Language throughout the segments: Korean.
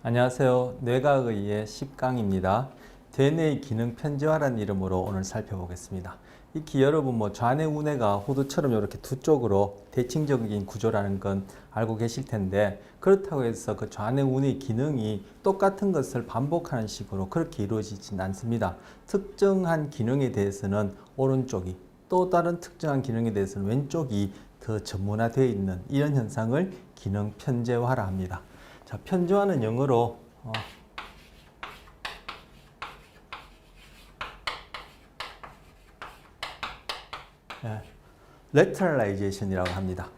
안녕하세요. 뇌과의의 10강입니다. 대뇌의 기능 편재화라는 이름으로 오늘 살펴보겠습니다. 익히 여러분 좌뇌 우뇌가 호두처럼 이렇게 두 쪽으로 대칭적인 구조라는 건 알고 계실 텐데, 그렇다고 해서 그 좌뇌 우뇌의 기능이 똑같은 것을 반복하는 식으로 그렇게 이루어지진 않습니다. 특정한 기능에 대해서는 오른쪽이, 또 다른 특정한 기능에 대해서는 왼쪽이 더 전문화되어 있는 이런 현상을 기능 편재화라 합니다. 자, 편재화는 영어로 lateralization이라고 합니다.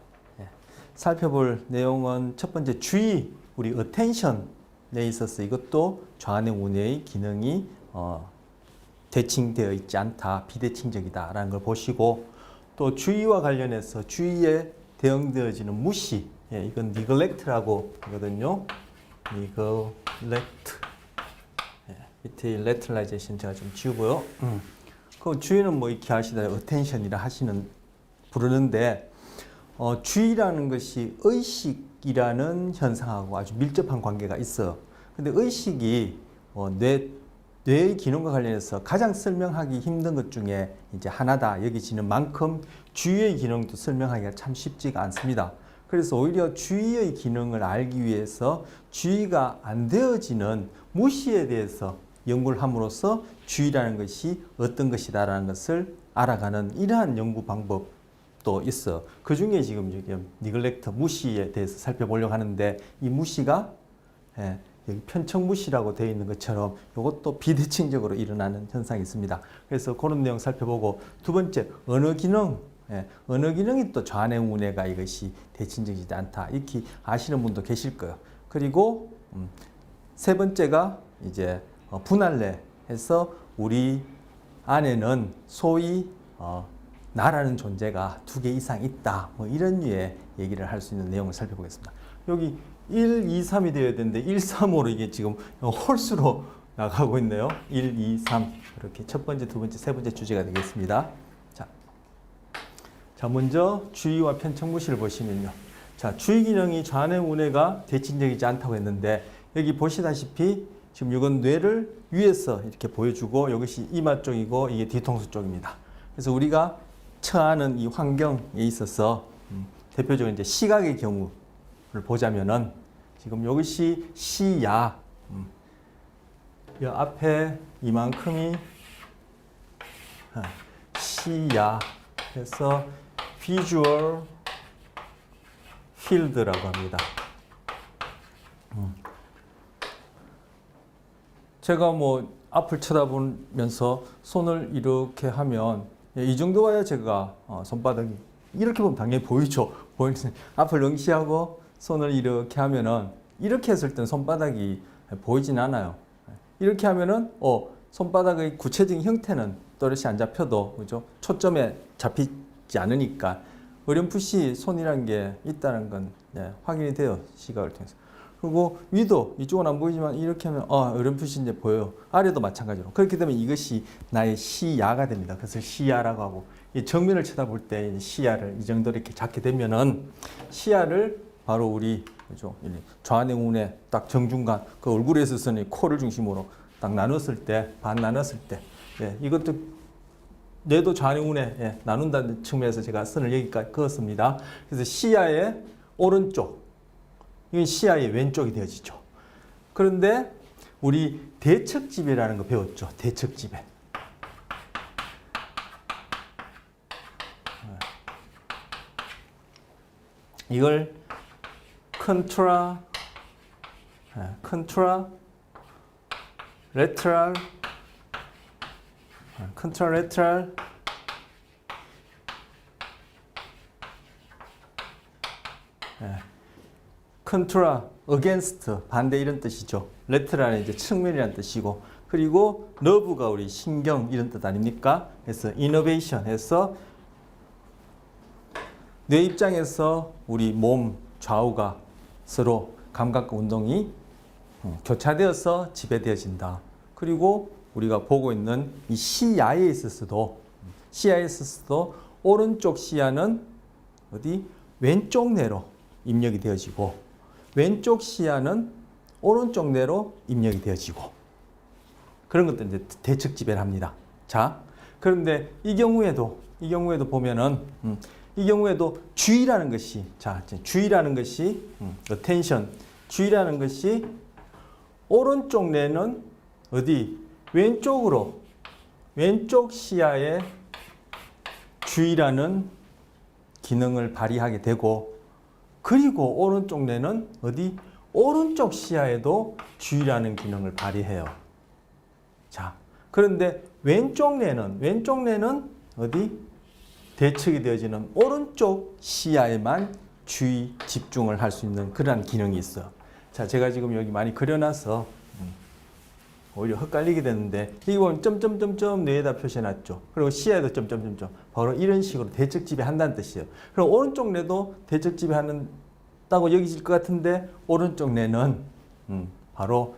살펴볼 내용은 첫 번째 주의, 우리 attention에 있어서 이것도 좌뇌 우뇌의 기능이 대칭되어 있지 않다, 비대칭적이다라는 걸 보시고, 또 주의와 관련해서 주의에 대응되어지는 무시, 이건 neglect라고 하거든요. neglect. 밑에 lateralization 제가 좀 지우고요. 그 주의는 익히 아시다시피 attention이라 부르는데, 주의라는 것이 의식이라는 현상하고 아주 밀접한 관계가 있어요. 근데 의식이 뇌의 기능과 관련해서 가장 설명하기 힘든 것 중에 이제 하나다 여겨지는 만큼 주의의 기능도 설명하기가 참 쉽지가 않습니다. 그래서 오히려 주의의 기능을 알기 위해서 주의가 안 되어지는 무시에 대해서 연구를 함으로써 주의라는 것이 어떤 것이다라는 것을 알아가는 이러한 연구 방법도 있어. 그 중에 지금 neglect, 무시에 대해서 살펴보려고 하는데, 이 무시가 여기 편청무시라고 되어 있는 것처럼 이것도 비대칭적으로 일어나는 현상이 있습니다. 그래서 그런 내용 살펴보고, 두 번째 언어 기능. 언어 기능이 또 좌뇌 우뇌가 이것이 대칭적이지 않다, 이렇게 아시는 분도 계실 거예요. 그리고 세 번째가 이제 분할뇌해서 우리 안에는 소위 나라는 존재가 두 개 이상 있다, 이런 류의 얘기를 할 수 있는 내용을 살펴보겠습니다. 여기 1, 2, 3이 되어야 되는데 1, 3으로 이게 지금 홀수로 나가고 있네요. 1, 2, 3 이렇게 첫 번째, 두 번째, 세 번째 주제가 되겠습니다. 자, 먼저 주의와 편청무시를 보시면요. 자, 주의 기능이 좌뇌 우뇌가 대칭적이지 않다고 했는데, 여기 보시다시피 지금 이건 뇌를 위에서 이렇게 보여주고 이것이 이마 쪽이고 이게 뒤통수 쪽입니다. 그래서 우리가 처하는 이 환경에 있어서 대표적으로 이제 시각의 경우를 보자면은 지금 이것이 시야, 이 앞에 이만큼이 시야 해서 visual field라고 합니다. 제가 앞을 쳐다보면서 손을 이렇게 하면 이 정도 와야 제가 손바닥이 이렇게 보면 당연히 보이죠. 보이는 앞을 응시하고 손을 이렇게 하면은, 이렇게 했을 땐 손바닥이 보이진 않아요. 이렇게 하면은 손바닥의 구체적인 형태는 또렷이 안 잡혀도, 그죠? 초점에 잡히지 않으니까 어렴풋이 손이라는 게 있다는 건 확인이 돼요, 시각을 통해서. 그리고 위도 이쪽은 안 보이지만 이렇게 하면 어렴풋이 이제 보여요. 아래도 마찬가지로. 그렇게 되면 이것이 나의 시야가 됩니다. 그래서 시야라고 하고, 이 정면을 쳐다볼 때 시야를 이 정도로 이렇게 잡게 되면은, 시야를 바로 우리, 그죠? 좌뇌 우뇌 딱 정중간 그 얼굴에 있어서는 코를 중심으로 딱 나눴을 때, 반 나눴을 때, 이것도 뇌도 좌뇌 우뇌 나눈다는 측면에서 제가 선을 여기까지 그었습니다. 그래서 시야의 오른쪽, 이건 시야의 왼쪽이 되어지죠. 그런데 우리 대척지배라는 거 배웠죠. 대척지배. 이걸 컨트라레트럴 컨트라, against, 반대 이런 뜻이죠. 레트럴은 이제 측면이라는 뜻이고, 그리고 너브가 우리 신경 이런 뜻 아닙니까? 그래서 innovation 해서 뇌 입장에서 우리 몸 좌우가 서로 감각과 운동이 교차되어서 지배되어진다. 그리고 우리가 보고 있는 이 시야에 있어서도 오른쪽 시야는 왼쪽 뇌로 입력이 되어지고, 왼쪽 시야는 오른쪽 뇌로 입력이 되어지고 그런 것들 이제 대측 지배를 합니다. 자, 그런데 이 경우에도 보면은 이 경우에도 주의라는 것이 주의라는 것이 attention 주의라는 것이 오른쪽 뇌는 어디 왼쪽 시야에 주의라는 기능을 발휘하게 되고 그리고 오른쪽 뇌는 어디 오른쪽 시야에도 주의라는 기능을 발휘해요. 자, 그런데 왼쪽 뇌는 어디 대측이 되어지는 오른쪽 시야에만 주의 집중을 할 수 있는 그러한 기능이 있어요. 자, 제가 지금 여기 많이 그려놔서 오히려 헷갈리게 되는데 이건 점점점점 뇌에다 표시해놨죠. 그리고 시야에도 점점점점 바로 이런 식으로 대측 지배한다는 뜻이에요. 그럼 오른쪽 뇌도 대측 지배한다고 여기질 것 같은데 오른쪽 뇌는 바로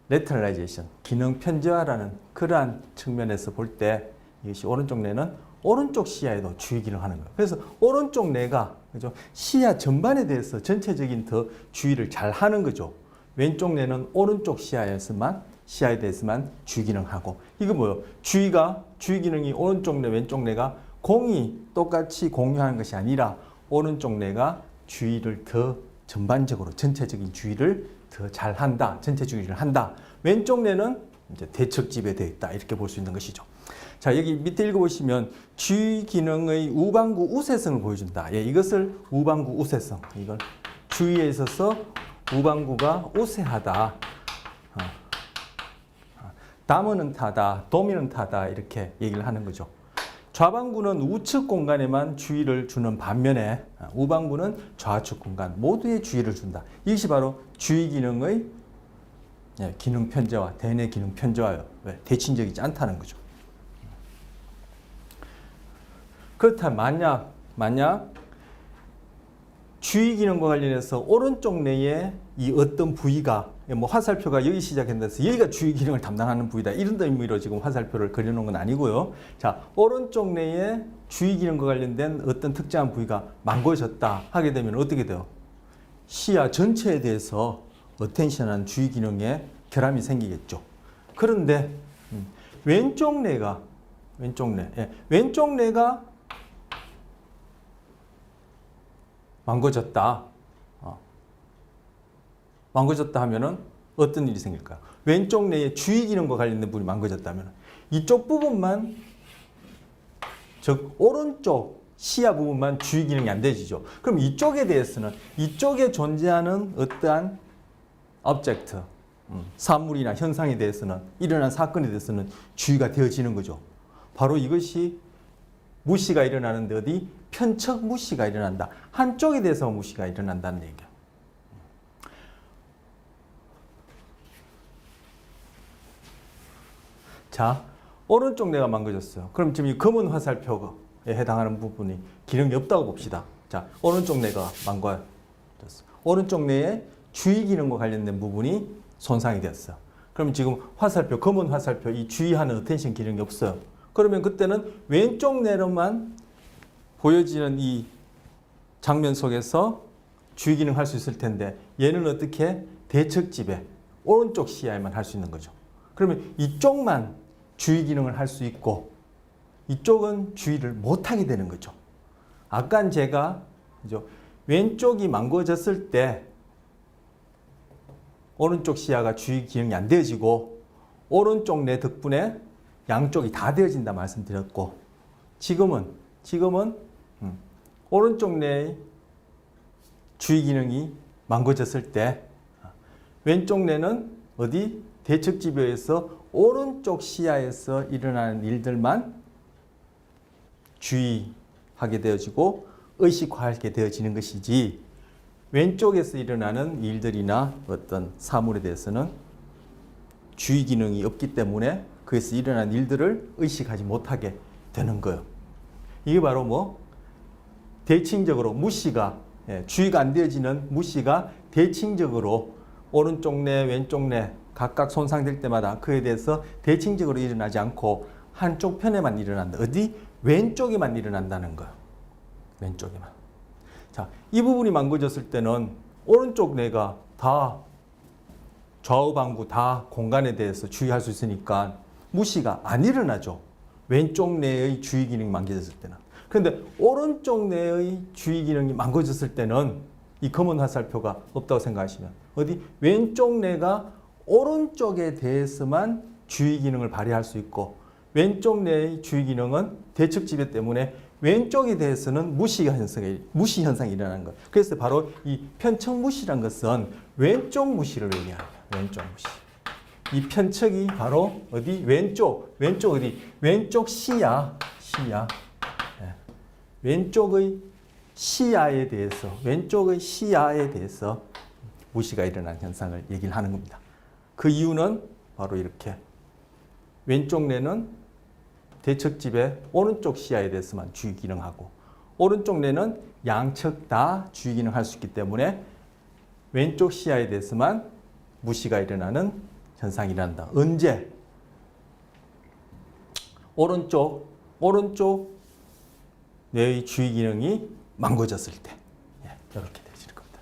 레터럴라이제이션 기능 편제화라는 그러한 측면에서 볼 때 이것이 오른쪽 뇌는 오른쪽 시야에도 주의 기능을 하는 거예요. 그래서 오른쪽 뇌가 그죠? 시야 전반에 대해서 전체적인 더 주의를 잘 하는 거죠. 왼쪽 뇌는 오른쪽 시야에 대해서만 주의 기능하고 이거 뭐예요? 주의 기능이 오른쪽 뇌, 왼쪽 뇌가 공이 똑같이 공유하는 것이 아니라 오른쪽 뇌가 주의를 더 전반적으로 전체적인 주의를 더 잘한다. 전체 주의를 한다. 왼쪽 뇌는 이제 대측 지배되어 있다. 이렇게 볼 수 있는 것이죠. 자, 여기 밑에 읽어보시면 주의 기능의 우방구 우세성을 보여준다. 예, 이것을 우방구 우세성. 이걸 주의에 있어서 우방구가 우세하다. 다미넌트하다, 도미넌트하다 이렇게 얘기를 하는 거죠. 좌방구는 우측 공간에만 주의를 주는 반면에 우방구는 좌측 공간 모두에 주의를 준다. 이것이 바로 주의 기능의 기능 편제화, 대뇌 기능 편제화예요. 왜? 대칭적이지 않다는 거죠. 그렇다면 만약 주의 기능과 관련해서 오른쪽 뇌에 이 어떤 부위가 뭐 화살표가 여기 시작한다서 여기가 주의 기능을 담당하는 부위다 이런 의미로 지금 화살표를 그려놓은 건 아니고요. 자, 오른쪽 뇌에 주의 기능과 관련된 어떤 특정한 부위가 망고해졌다 하게 되면 어떻게 돼요? 시야 전체에 대해서 어텐션한 주의 기능에 결함이 생기겠죠. 그런데 왼쪽 뇌가 망고졌다. 망고졌다 하면은 어떤 일이 생길까요? 왼쪽 뇌의 주의 기능과 관련된 부분이 망고졌다면 이쪽 부분만 즉 오른쪽 시야 부분만 주의 기능이 안 되지죠. 그럼 이쪽에 대해서는 이쪽에 존재하는 어떠한 오브젝트, 사물이나 현상에 대해서는 일어난 사건에 대해서는 주의가 되어지는 거죠. 바로 이것이 무시가 일어나는데 어디 편측 무시가 일어난다. 한쪽에 대해서 무시가 일어난다는 얘기예요. 자, 오른쪽 뇌가 망가졌어요. 그럼 지금 이 검은 화살표에 해당하는 부분이 기능이 없다고 봅시다. 자, 오른쪽 뇌가 망가졌어요. 오른쪽 뇌의 주의 기능과 관련된 부분이 손상이 되었어요. 그럼 지금 화살표, 검은 화살표, 이 주의하는 어텐션 기능이 없어요. 그러면 그때는 왼쪽 뇌로만 보여지는 이 장면 속에서 주의 기능 할 수 있을 텐데 얘는 어떻게 대측 지배, 오른쪽 시야에만 할 수 있는 거죠. 그러면 이쪽만 주의 기능을 할 수 있고 이쪽은 주의를 못하게 되는 거죠. 아까 제가 왼쪽이 망고졌을 때 오른쪽 시야가 주의 기능이 안 되어지고 오른쪽 뇌 덕분에 양쪽이 다 되어진다 말씀드렸고 지금은 오른쪽 뇌의 주의 기능이 망고졌을 때 왼쪽 뇌는 어디 대측 지배에서 오른쪽 시야에서 일어나는 일들만 주의하게 되어지고 의식화하게 되어지는 것이지 왼쪽에서 일어나는 일들이나 어떤 사물에 대해서는 주의 기능이 없기 때문에 그에서 일어난 일들을 의식하지 못하게 되는 거예요. 이게 바로 대칭적으로 무시가 주의가 안 되어지는 무시가 대칭적으로 오른쪽 뇌, 왼쪽 뇌 각각 손상될 때마다 그에 대해서 대칭적으로 일어나지 않고 한쪽 편에만 일어난다. 어디? 왼쪽에만 일어난다는 거예요. 왼쪽에만. 자, 이 부분이 망가졌을 때는 오른쪽 뇌가 다 좌우 방구 다 공간에 대해서 주의할 수 있으니까 무시가 안 일어나죠. 왼쪽 뇌의 주의 기능이 망가졌을 때는. 그런데 오른쪽 뇌의 주의 기능이 망가졌을 때는 이 검은 화살표가 없다고 생각하시면 어디 왼쪽 뇌가 오른쪽에 대해서만 주의 기능을 발휘할 수 있고 왼쪽 뇌의 주의 기능은 대척 지배 때문에 왼쪽에 대해서는 무시 현상이 일어나는 거예요. 그래서 바로 이 편척 무시란 것은 왼쪽 무시를 얘기하는 거예요. 왼쪽 무시. 이 편척이 바로 어디 왼쪽 어디 왼쪽 시야. 예. 왼쪽의 시야에 대해서 무시가 일어난 현상을 얘기를 하는 겁니다. 그 이유는 바로 이렇게 왼쪽 뇌는 대척집의 오른쪽 시야에 대해서만 주의 기능하고 오른쪽 뇌는 양측 다 주의 기능할 수 있기 때문에 왼쪽 시야에 대해서만 무시가 일어나는 현상이 일어난다. 언제? 오른쪽 뇌의 주의 기능이 망가졌을 때. 이렇게 되실 겁니다.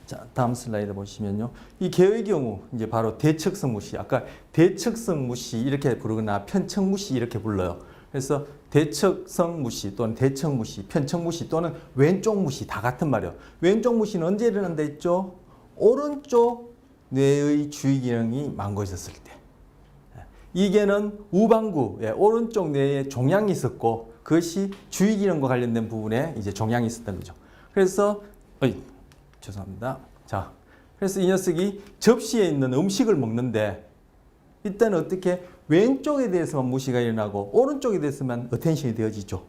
자, 다음 슬라이드 보시면요. 이 개의 경우 이제 바로 대척성 무시. 아까 대척성 무시 이렇게 부르거나 편척 무시 이렇게 불러요. 그래서 대척성 무시 또는 대척 무시, 편척 무시 또는 왼쪽 무시 다 같은 말이에요. 왼쪽 무시는 언제 일어난다 했죠? 오른쪽 뇌의 주의 기능이 망가졌을 때. 이게는 우방구, 오른쪽 뇌에 종양이 있었고 그것이 주의 기능과 관련된 부분에 이제 종양이 있었던 거죠. 그래서 죄송합니다. 자, 그래서 이 녀석이 접시에 있는 음식을 먹는데 이때는 어떻게 왼쪽에 대해서만 무시가 일어나고 오른쪽에 대해서만 어텐션이 되어지죠.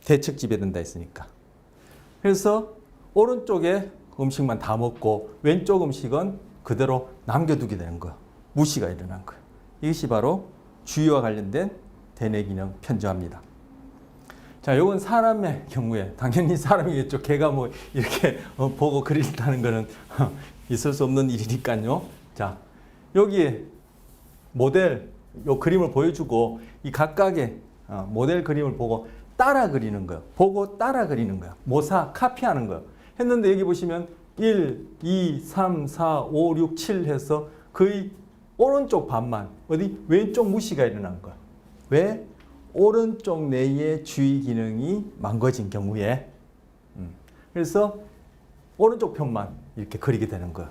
대척 지배된다 했으니까. 그래서 오른쪽에 음식만 다 먹고 왼쪽 음식은 그대로 남겨두게 되는 거예요. 무시가 일어난 거예요. 이것이 바로 주의와 관련된 대뇌 기능 편저합니다. 자, 요건 사람의 경우에 당연히 사람이겠죠. 개가 뭐 이렇게 보고 그린다는 거는 있을 수 없는 일이니까요. 자, 여기에 모델 요 그림을 보여주고 이 각각의 모델 그림을 보고 따라 그리는 거예요. 보고 따라 그리는 거예요. 모사, 카피하는 거예요. 했는데 여기 보시면 1, 2, 3, 4, 5, 6, 7 해서 거의 오른쪽 반만 어디 왼쪽 무시가 일어난 거예요. 왜? 오른쪽 뇌의 주의 기능이 망가진 경우에 그래서 오른쪽 편만 이렇게 그리게 되는 거예요.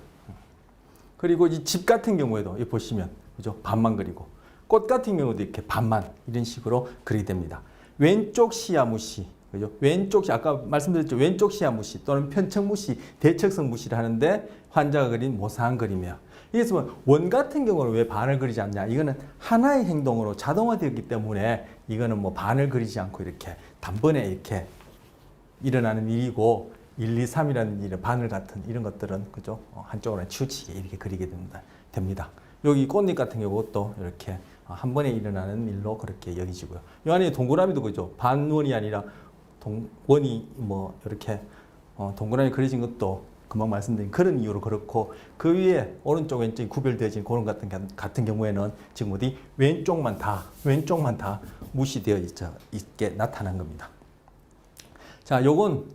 그리고 이 집 같은 경우에도 여기 보시면 그죠? 반만 그리고 꽃 같은 경우도 이렇게 반만 이런 식으로 그리게 됩니다. 왼쪽 시야 무시, 그죠? 왼쪽 아까 말씀드렸죠. 왼쪽 시야 무시 또는 편척 무시, 대척성 무시를 하는데 환자가 그린 모사한 그림이야. 이게 원 같은 경우는 왜 반을 그리지 않냐? 이거는 하나의 행동으로 자동화되었기 때문에 이거는 뭐 반을 그리지 않고 이렇게 단번에 이렇게 일어나는 일이고 1, 2, 3이라는 이런 바늘 같은 이런 것들은 그죠? 한쪽으로 치우치게 이렇게 그리게 됩니다. 여기 꽃잎 같은 경우도 이렇게 한 번에 일어나는 일로 그렇게 여기지고요. 이 안에 동그라미도 그죠? 반원이 아니라 원이 뭐 이렇게 동그라미 그려진 것도 금방 말씀드린 그런 이유로 그렇고 그 위에 오른쪽 왼쪽이 구별되어진 그런 같은 경우에는 지금 어디 왼쪽만 다 무시되어 있게 나타난 겁니다. 자, 요건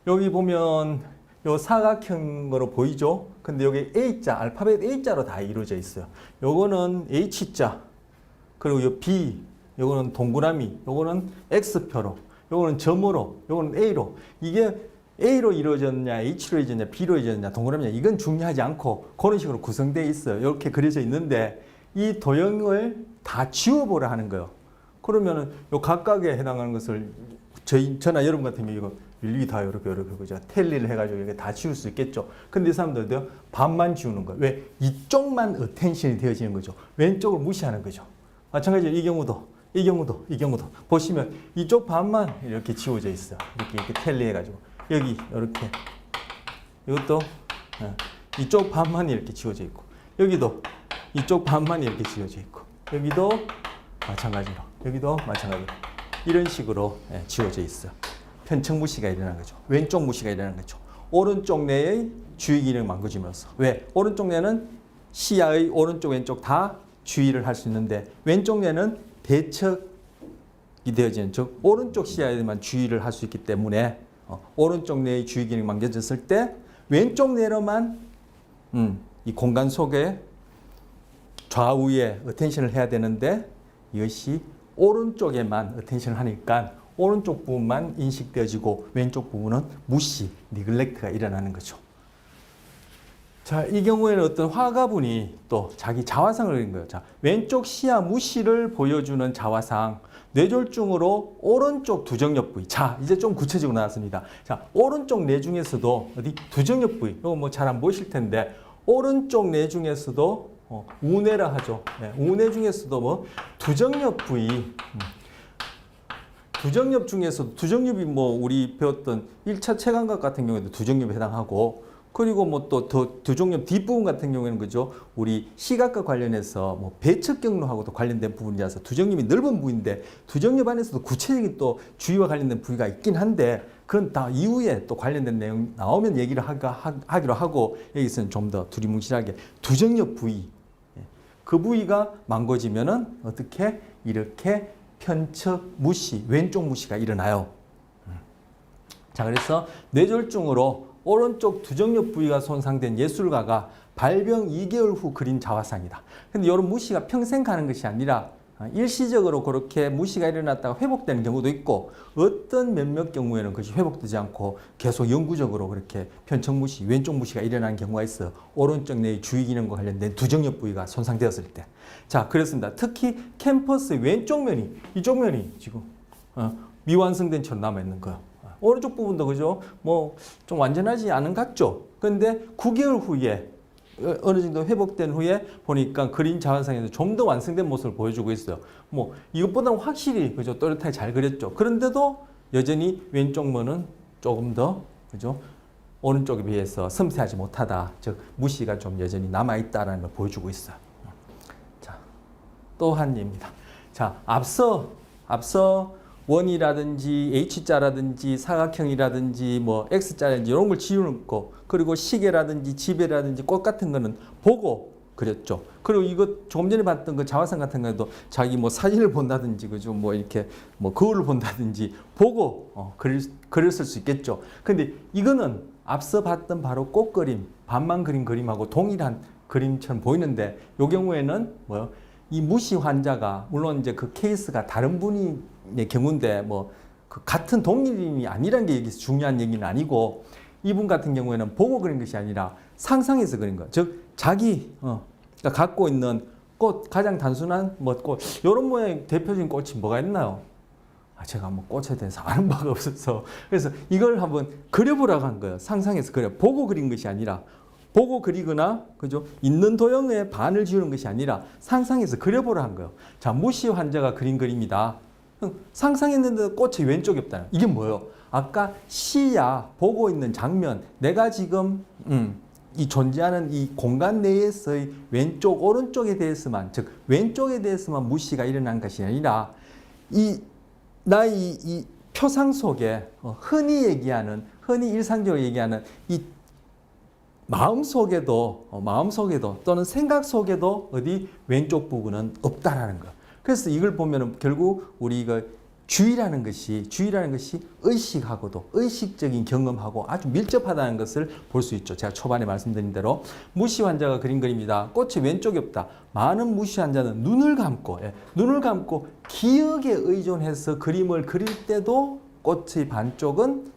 여기 보면 요 사각형으로 보이죠? 근데 여기 A자, 알파벳 A자로 다 이루어져 있어요. 요거는 H자, 그리고 요 B, 요거는 동그라미, 요거는 X표로, 요거는 점으로, 요거는 A로. 이게 A로 이루어졌냐, H로 이루어졌냐, B로 이루어졌냐, 동그라미냐 이건 중요하지 않고 그런 식으로 구성되어 있어요. 이렇게 그려져 있는데 이 도형을 다 지워보라 하는 거예요. 그러면은 요 각각에 해당하는 것을 저나 여러분 같은 경우 이거 일일이 다 이렇게 그죠? 텔리를 해가지고 이게 다 지울 수 있겠죠. 근데 이 사람들도 반만 지우는 거예요. 왜? 이쪽만 어텐션이 되어지는 거죠. 왼쪽을 무시하는 거죠. 마찬가지로 이 경우도 보시면 이쪽 반만 이렇게 지워져 있어요. 이렇게 텔리 해가지고. 여기 이렇게 이것도 이쪽 반만 이렇게 지워져 있고 여기도 이쪽 반만 이렇게 지워져 있고 여기도 마찬가지로 이런 식으로 지워져 있어요. 편척 무시가 일어나는 거죠. 왼쪽 무시가 일어나는 거죠. 오른쪽 뇌의 주의 기능 망가지면서 왜? 오른쪽 뇌는 시야의 오른쪽 왼쪽 다 주의를 할 수 있는데 왼쪽 뇌는 대척이 되어지는 즉 오른쪽 시야에만 주의를 할 수 있기 때문에 오른쪽 뇌의 주의 기능이 망가졌을 때 왼쪽 뇌로만 이 공간 속에 좌우에 어텐션을 해야 되는데 이것이 오른쪽에만 어텐션을 하니까 오른쪽 부분만 인식되어지고 왼쪽 부분은 무시, 니글렉트가 일어나는 거죠. 자, 이 경우에는 어떤 화가분이 또 자기 자화상을 그린 거예요. 자, 왼쪽 시야 무시를 보여주는 자화상, 뇌졸중으로 오른쪽 두정엽 부위. 자, 이제 좀 구체적으로 나왔습니다. 자, 오른쪽 뇌 중에서도 어디 두정엽 부위, 이거 뭐 잘 안 보이실 텐데 오른쪽 뇌 중에서도 우뇌라 하죠. 네, 우뇌 중에서도 뭐 두정엽 부위, 두정엽 중에서도 두정엽이 뭐 우리 배웠던 1차 체감각 같은 경우에도 두정엽에 해당하고 그리고 뭐 또 두정엽 뒷부분 같은 경우에는 그죠 우리 시각과 관련해서 뭐 배측 경로하고도 관련된 부분이라서 두정엽이 넓은 부위인데 두정엽 안에서도 구체적인 또 주의와 관련된 부위가 있긴 한데 그건 다 이후에 또 관련된 내용 나오면 얘기를 하기로 하고 여기서는 좀 더 두리뭉실하게 두정엽 부위 그 부위가 망가지면은 어떻게 이렇게 편측 무시 왼쪽 무시가 일어나요. 자 그래서 뇌졸중으로 오른쪽 두정엽 부위가 손상된 예술가가 발병 2개월 후 그린 자화상이다. 근데 이런 무시가 평생 가는 것이 아니라 일시적으로 그렇게 무시가 일어났다가 회복되는 경우도 있고 어떤 몇몇 경우에는 그것이 회복되지 않고 계속 영구적으로 그렇게 편측 무시, 왼쪽 무시가 일어나는 경우가 있어요. 오른쪽 뇌의 주의 기능과 관련된 두정엽 부위가 손상되었을 때. 자, 그렇습니다. 특히 캠퍼스의 왼쪽 면이, 이쪽 면이 지금 미완성된 채로 남아있는 거예요. 오른쪽 부분도 그죠? 뭐 좀 완전하지 않은 것 같죠? 근데 9개월 후에 어느 정도 회복된 후에 보니까 그린 자화상에서 좀 더 완성된 모습을 보여주고 있어요. 뭐 이것보다는 확실히 그죠? 또렷하게 잘 그렸죠. 그런데도 여전히 왼쪽 면은 조금 더 그죠? 오른쪽에 비해서 섬세하지 못하다. 즉 무시가 좀 여전히 남아 있다라는 걸 보여주고 있어요. 자, 또 한 예입니다. 자, 앞서 원이라든지 H자라든지 사각형이라든지 뭐 X자라든지 이런 걸 지우고 그리고 시계라든지 지배라든지 꽃 같은 거는 보고 그렸죠. 그리고 이거 조금 전에 봤던 그 자화상 같은 거에도 자기 뭐 사진을 본다든지 그죠 뭐 이렇게 뭐 거울을 본다든지 보고 그렸을 수 있겠죠. 근데 이거는 앞서 봤던 바로 꽃그림 반만 그린 그림하고 동일한 그림처럼 보이는데 이 경우에는 뭐요? 이 무시 환자가 물론 이제 그 케이스가 다른 분의 경우인데 뭐 그 같은 동일인이 아니라는 게 여기서 중요한 얘기는 아니고 이분 같은 경우에는 보고 그린 것이 아니라 상상해서 그린 거예요. 즉 자기 그러니까 갖고 있는 꽃 가장 단순한 뭐 꽃 이런 모양 대표적인 꽃이 뭐가 있나요? 제가 뭐 꽃에 대해서 아는 바가 없어서 그래서 이걸 한번 그려보라고 한 거예요. 상상해서 그려 보고 그린 것이 아니라. 보고 그리거나 그죠 있는 도형의 반을 지우는 것이 아니라 상상해서 그려보라 한 거예요. 자 무시 환자가 그린 그림이다. 상상했는데 꽃이 왼쪽이 없다. 이게 뭐예요? 아까 시야 보고 있는 장면 내가 지금 이 존재하는 이 공간 내에서의 왼쪽 오른쪽에 대해서만 즉 왼쪽에 대해서만 무시가 일어난 것이 아니라 이 표상 속에 흔히 일상적으로 얘기하는 이 마음속에도 또는 생각 속에도 어디 왼쪽 부분은 없다라는 거. 그래서 이걸 보면은 결국 우리가 주의라는 것이 의식하고도 의식적인 경험하고 아주 밀접하다는 것을 볼 수 있죠. 제가 초반에 말씀드린 대로 무시 환자가 그린 그림이다. 꽃이 왼쪽이 없다. 많은 무시 환자는 눈을 감고 기억에 의존해서 그림을 그릴 때도 꽃의 반쪽은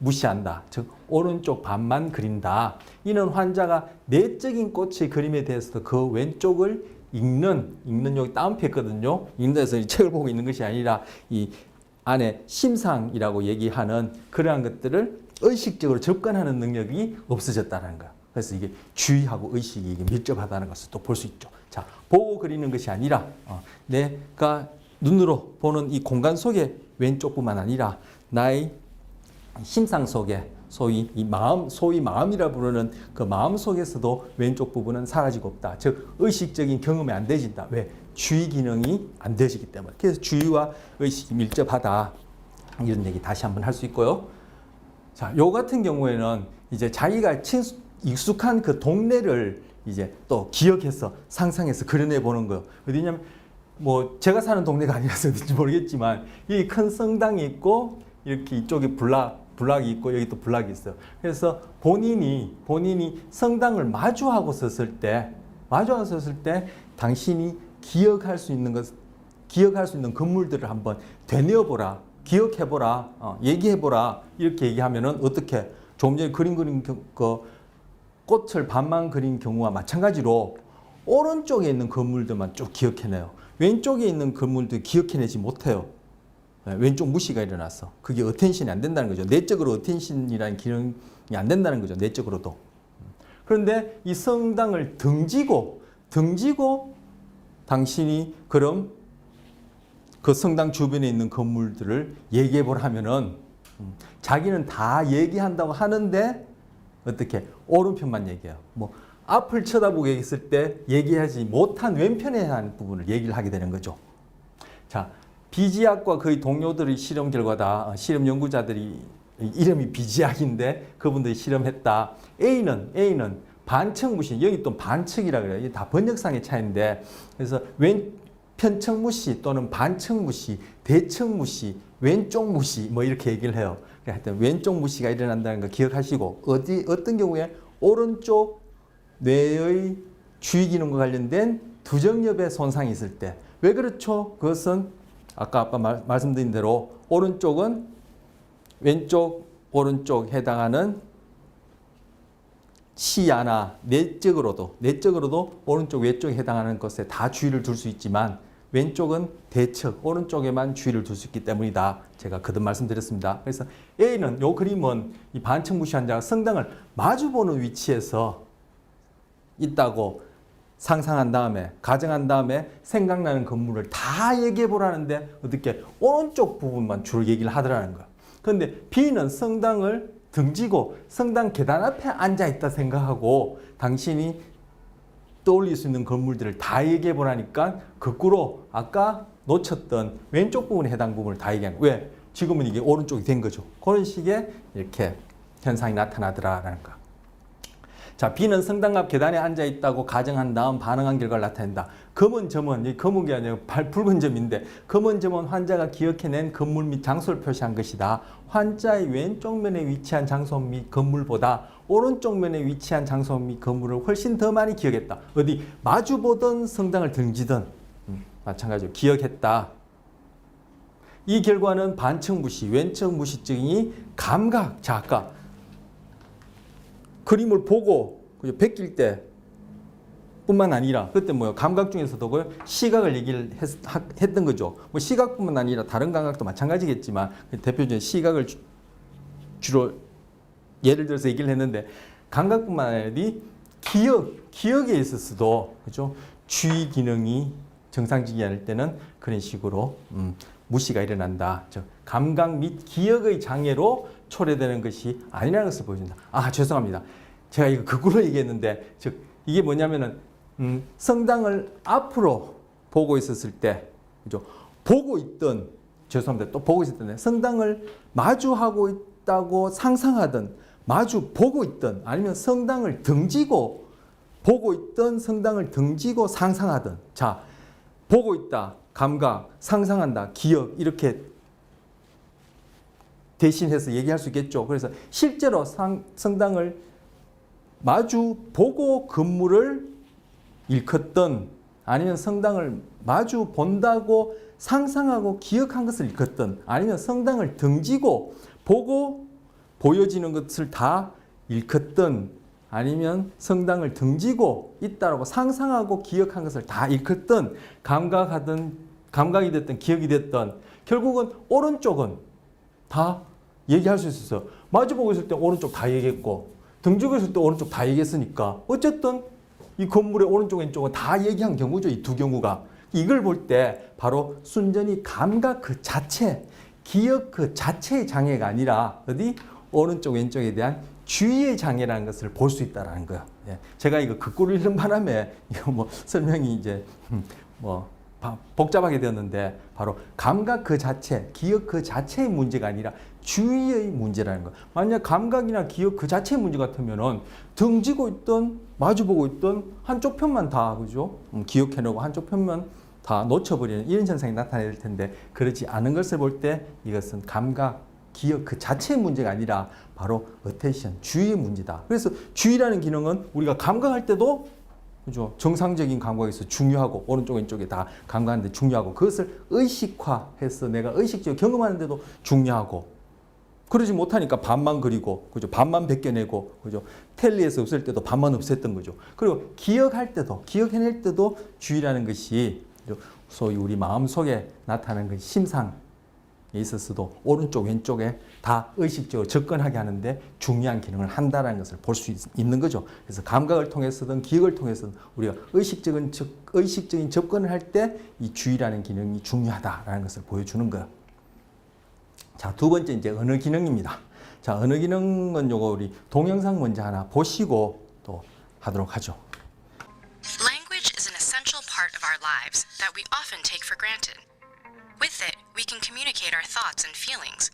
무시한다. 즉 오른쪽 반만 그린다. 이는 환자가 내적인 꽃의 그림에 대해서도 그 왼쪽을 읽는 여기 다운표했거든요. 읽는 데서 이 책을 보고 있는 것이 아니라 이 안에 심상이라고 얘기하는 그러한 것들을 의식적으로 접근하는 능력이 없어졌다는 거야. 그래서 이게 주의하고 의식이 이게 밀접하다는 것을 또 볼 수 있죠. 자, 보고 그리는 것이 아니라 내가 눈으로 보는 이 공간 속에 왼쪽뿐만 아니라 나의 심상 속에 소위 마음이라 부르는 그 마음 속에서도 왼쪽 부분은 사라지고 없다. 즉 의식적인 경험이 안 되진다. 왜? 주의 기능이 안 되지기 때문에. 그래서 주의와 의식이 밀접하다. 이런 얘기 다시 한번 할 수 있고요. 자, 요 같은 경우에는 이제 자기가 익숙한 그 동네를 이제 또 기억해서 상상해서 그려내 보는 거예요. 어디냐면 뭐 제가 사는 동네가 아니라서 그런지 모르겠지만 이 큰 성당이 있고 이렇게 이쪽에 블락이 있고 여기 또 블락이 있어요. 그래서 본인이 성당을 마주하고 섰을 때 당신이 기억할 수 있는 건물들을 한번 되뇌어보라, 기억해보라, 얘기해보라 이렇게 얘기하면은 어떻게 조금 전에 그린 그 꽃을 반만 그린 경우와 마찬가지로 오른쪽에 있는 건물들만 쭉 기억해내요. 왼쪽에 있는 건물들 기억해내지 못해요. 왼쪽 무시가 일어났어. 그게 어텐션이 안 된다는 거죠. 내적으로 어텐션이라는 기능이 안 된다는 거죠. 내적으로도. 그런데 이 성당을 등지고 당신이 그럼 그 성당 주변에 있는 건물들을 얘기해보라 하면은 자기는 다 얘기한다고 하는데 어떻게 오른편만 얘기해요. 뭐 앞을 쳐다보고 있을 때 얘기하지 못한 왼편에 대한 부분을 얘기를 하게 되는 거죠. 자, 비지학과 거의 동료들의 실험 결과다. 실험 연구자들이 이름이 비지학인데 그분들이 실험했다. A는 반측 무시, 여기 또 반측이라 그래요. 이게 다 번역상의 차이인데 그래서 편측 무시 또는 반측 무시, 대측 무시, 왼쪽 무시 뭐 이렇게 얘기를 해요. 하여튼 왼쪽 무시가 일어난다는 거 기억하시고 어떤 경우에 오른쪽 뇌의 주의 기능과 관련된 두정엽의 손상이 있을 때 왜 그렇죠? 그것은 아까 말씀드린 대로 오른쪽은 왼쪽 오른쪽 해당하는 시야나 내적으로도 오른쪽 왼쪽에 해당하는 것에 다 주의를 둘 수 있지만 왼쪽은 대측 오른쪽에만 주의를 둘 수 있기 때문이다. 제가 거듭 말씀드렸습니다. 그래서 A는 이 그림은 이 반측 무시 환자가 성당을 마주보는 위치에서 있다고 상상한 다음에 가정한 다음에 생각나는 건물을 다 얘기해 보라는데 어떻게 오른쪽 부분만 주로 얘기를 하더라는 거야. 그런데 B는 성당을 등지고 성당 계단 앞에 앉아 있다 생각하고 당신이 떠올릴 수 있는 건물들을 다 얘기해 보라니까 거꾸로 아까 놓쳤던 왼쪽 부분에 해당 부분을 다 얘기한 거야. 왜? 지금은 이게 오른쪽이 된 거죠. 그런 식의 이렇게 현상이 나타나더라라는 거. 자, B는 성당 앞 계단에 앉아 있다고 가정한 다음 반응한 결과를 나타낸다. 검은 점은, 이 검은 게 아니라 붉은 점인데 검은 점은 환자가 기억해낸 건물 및 장소를 표시한 것이다. 환자의 왼쪽 면에 위치한 장소 및 건물보다 오른쪽 면에 위치한 장소 및 건물을 훨씬 더 많이 기억했다. 어디 마주보던 성당을 등지던 마찬가지로 기억했다. 이 결과는 반측 무시, 왼측 무시증이 감각, 자 아까 그림을 보고 베낄 때 뿐만 아니라 그때 뭐요 감각 중에서도 그 시각을 얘기를 했던 거죠. 뭐 시각뿐만 아니라 다른 감각도 마찬가지겠지만 대표적인 시각을 주로 예를 들어서 얘기를 했는데 감각뿐만 아니라 기억에 있어서도 그죠 주의 기능이 정상적이지 않을 때는 그런 식으로 무시가 일어난다. 즉 감각 및 기억의 장애로 초래되는 것이 아니라는 것을 보여준다. 아 죄송합니다. 제가 이거 거꾸로 얘기했는데 즉 이게 뭐냐면은 성당을 앞으로 보고 있었을 때 그죠 보고 있던 죄송합니다. 또 보고 있었던 성당을 마주하고 있다고 상상하던 마주 보고 있던 아니면 성당을 등지고 보고 있던 성당을 등지고 상상하던 자 보고 있다 감각 상상한다 기억 이렇게 대신해서 얘기할 수 있겠죠. 그래서 실제로 성당을 마주 보고 건물을 일컫던 아니면 성당을 마주 본다고 상상하고 기억한 것을 일컫던 아니면 성당을 등지고 보고 보여지는 것을 다 일컫던 아니면 성당을 등지고 있다라고 상상하고 기억한 것을 다 일컫던 감각이 됐든 기억이 됐든 결국은 오른쪽은 다 얘기할 수 있었어. 마주보고 있을 때 오른쪽 다 얘기했고 등지고 있을 때 오른쪽 다 얘기했으니까 어쨌든 이 건물의 오른쪽 왼쪽은 다 얘기한 경우죠. 이 두 경우가. 이걸 볼 때 바로 순전히 감각 그 자체, 기억 그 자체의 장애가 아니라 어디 오른쪽 왼쪽에 대한 주의의 장애라는 것을 볼 수 있다라는 거예요. 예. 제가 이거 거꾸로 읽는 바람에 이거 뭐 설명이 이제 뭐 복잡하게 되었는데 바로 감각 그 자체, 기억 그 자체의 문제가 아니라 주의의 문제라는 거. 만약 감각이나 기억 그 자체의 문제 같으면은 등지고 있던 마주보고 있던 한쪽 편만 다 그죠? 기억해내고 한쪽 편만 다 놓쳐버리는 이런 현상이 나타날 텐데 그렇지 않은 것을 볼 때 이것은 감각 기억 그 자체의 문제가 아니라 바로 attention, 주의의 문제다. 그래서 주의라는 기능은 우리가 감각할 때도 그죠? 정상적인 감각에서 중요하고 오른쪽 왼쪽에 다 감각하는데 중요하고 그것을 의식화해서 내가 의식적으로 경험하는데도 중요하고 그러지 못하니까 반만 그리고 그죠? 반만 벗겨내고 그죠? 텔리에서 없을 때도 반만 없앴던 거죠. 그리고 기억할 때도 기억해낼 때도 주의라는 것이 소위 우리 마음속에 나타나는 그 심상에 있어서도 오른쪽 왼쪽에 다 의식적으로 접근하게 하는데 중요한 기능을 한다는 것을 볼 수 있는 거죠. 그래서 감각을 통해서든 기억을 통해서든 우리가 의식적인 접근을 할 때 이 주의라는 기능이 중요하다라는 것을 보여주는 거예요. 자, 두 번째 이제 언어 기능입니다. 자, 언어 기능은 요거 우리 동영상 먼저 하나 보시고 또 하도록 하죠. Language is an essential part of our lives that we often take for granted. With it, we can communicate our thoughts and feelings,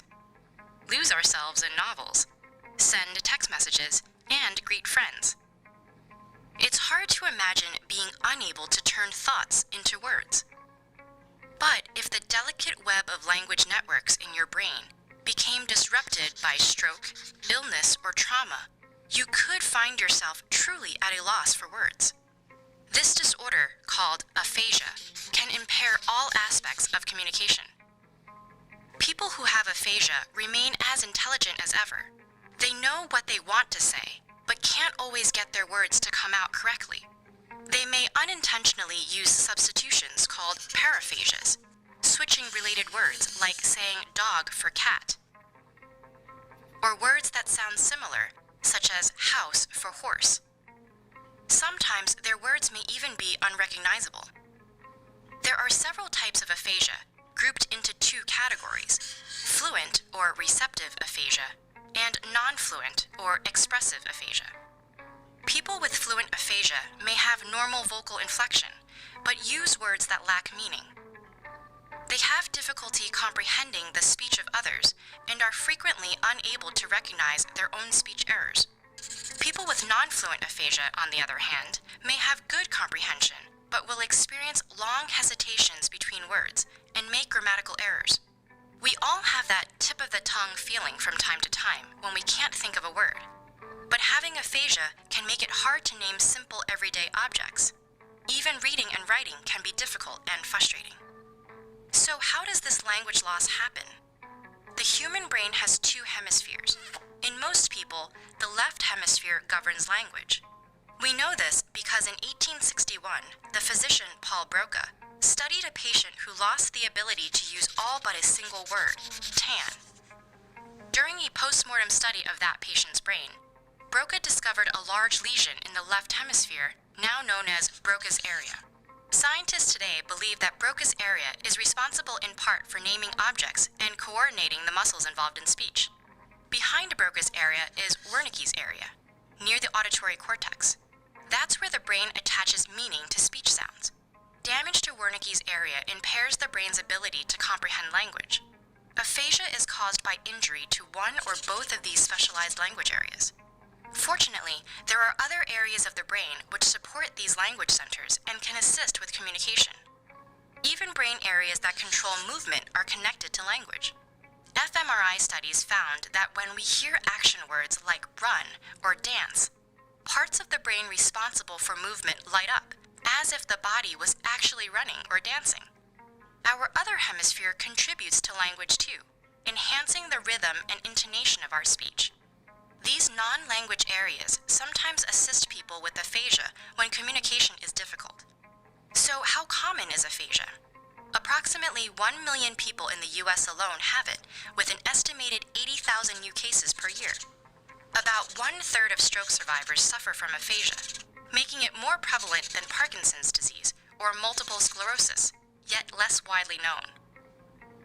lose ourselves in novels, send text messages, and greet friends. It's hard to imagine being unable to turn thoughts into words. But if the delicate web of language networks in your brain became disrupted by stroke, illness, or trauma, you could find yourself truly at a loss for words. This disorder, called aphasia, can impair all aspects of communication. People who have aphasia remain as intelligent as ever. They know what they want to say, but can't always get their words to come out correctly. They may unintentionally use substitutions called paraphasias, switching related words like saying dog for cat, or words that sound similar, such as house for horse. Sometimes their words may even be unrecognizable. There are several types of aphasia, grouped into two categories: fluent or receptive aphasia, and non-fluent or expressive aphasia. People with fluent aphasia may have normal vocal inflection, but use words that lack meaning. They have difficulty comprehending the speech of others and are frequently unable to recognize their own speech errors. People with non-fluent aphasia, on the other hand, may have good comprehension, but will experience long hesitations between words and make grammatical errors. We all have that tip-of-the-tongue feeling from time to time when we can't think of a word. But having aphasia can make it hard to name simple everyday objects. Even reading and writing can be difficult and frustrating. So how does this language loss happen? The human brain has two hemispheres. In most people, the left hemisphere governs language. We know this because in 1861, the physician Paul Broca studied a patient who lost the ability to use all but a single word, tan. During a postmortem study of that patient's brain, Broca discovered a large lesion in the left hemisphere, now known as Broca's area. Scientists today believe that Broca's area is responsible in part for naming objects and coordinating the muscles involved in speech. Behind Broca's area is Wernicke's area, near the auditory cortex. That's where the brain attaches meaning to speech sounds. Damage to Wernicke's area impairs the brain's ability to comprehend language. Aphasia is caused by injury to one or both of these specialized language areas. Fortunately, there are other areas of the brain which support these language centers and can assist with communication. Even brain areas that control movement are connected to language. fMRI studies found that when we hear action words like run or dance, parts of the brain responsible for movement light up, as if the body was actually running or dancing. Our other hemisphere contributes to language too, enhancing the rhythm and intonation of our speech. These non-language areas sometimes assist people with aphasia when communication is difficult. So how common is aphasia? Approximately 1 million people in the US alone have it, with an estimated 80,000 new cases per year. About 1/3 of stroke survivors suffer from aphasia, making it more prevalent than Parkinson's disease or multiple sclerosis, yet less widely known.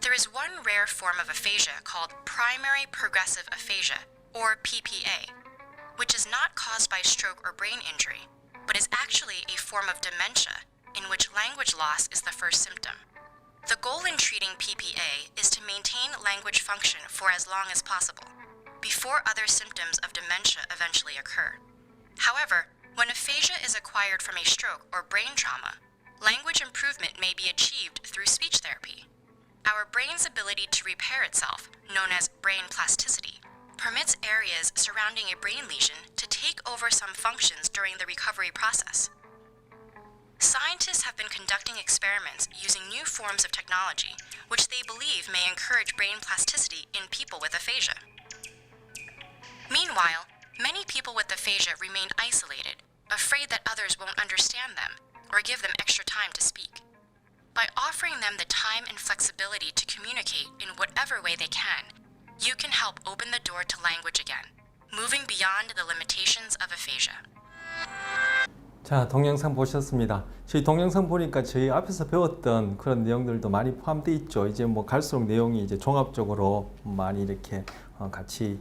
There is one rare form of aphasia called primary progressive aphasia, or PPA, which is not caused by stroke or brain injury, but is actually a form of dementia in which language loss is the first symptom. The goal in treating PPA is to maintain language function for as long as possible, before other symptoms of dementia eventually occur. However, when aphasia is acquired from a stroke or brain trauma, language improvement may be achieved through speech therapy. Our brain's ability to repair itself, known as brain plasticity, permits areas surrounding a brain lesion to take over some functions during the recovery process. Scientists have been conducting experiments using new forms of technology, which they believe may encourage brain plasticity in people with aphasia. Meanwhile, many people with aphasia remain isolated, afraid that others won't understand them or give them extra time to speak. By offering them the time and flexibility to communicate in whatever way they can, you can help open the door to language again, moving beyond the limitations of aphasia. 자, 동영상 보셨습니다. 저희 동영상 보니까 저희 앞에서 배웠던 그런 내용들도 많이 포함되어 있죠. 이제 뭐 갈수록 내용이 이제 종합적으로 많이 이렇게 같이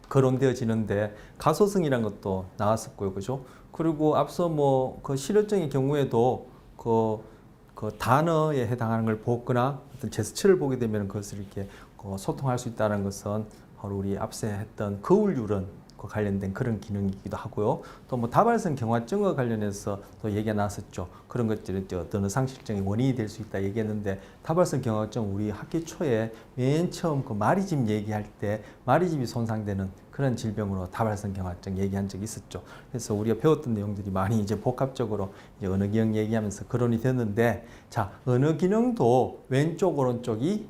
거론되어지는데 가소성이라는 것도 나왔었고요, 그죠? 그리고 앞서 뭐 그 실효적인 경우에도 그 단어에 해당하는 걸 보거나 어떤 제스처를 보게 되면 그것을 이렇게 소통할 수 있다는 것은 바로 우리 앞서 했던 거울유런 관련된 그런 기능이기도 하고요. 또 뭐 다발성 경화증과 관련해서 또 얘기가 나왔었죠. 그런 것들이 어떤 의상실증의 원인이 될 수 있다 얘기했는데 다발성 경화증 우리 학기 초에 맨 처음 그 마리집 얘기할 때 마리집이 손상되는 그런 질병으로 다발성 경화증 얘기한 적이 있었죠. 그래서 우리가 배웠던 내용들이 많이 이제 복합적으로 이제 언어 기능 얘기하면서 거론이 됐는데, 자, 언어 기능도 왼쪽 오른쪽이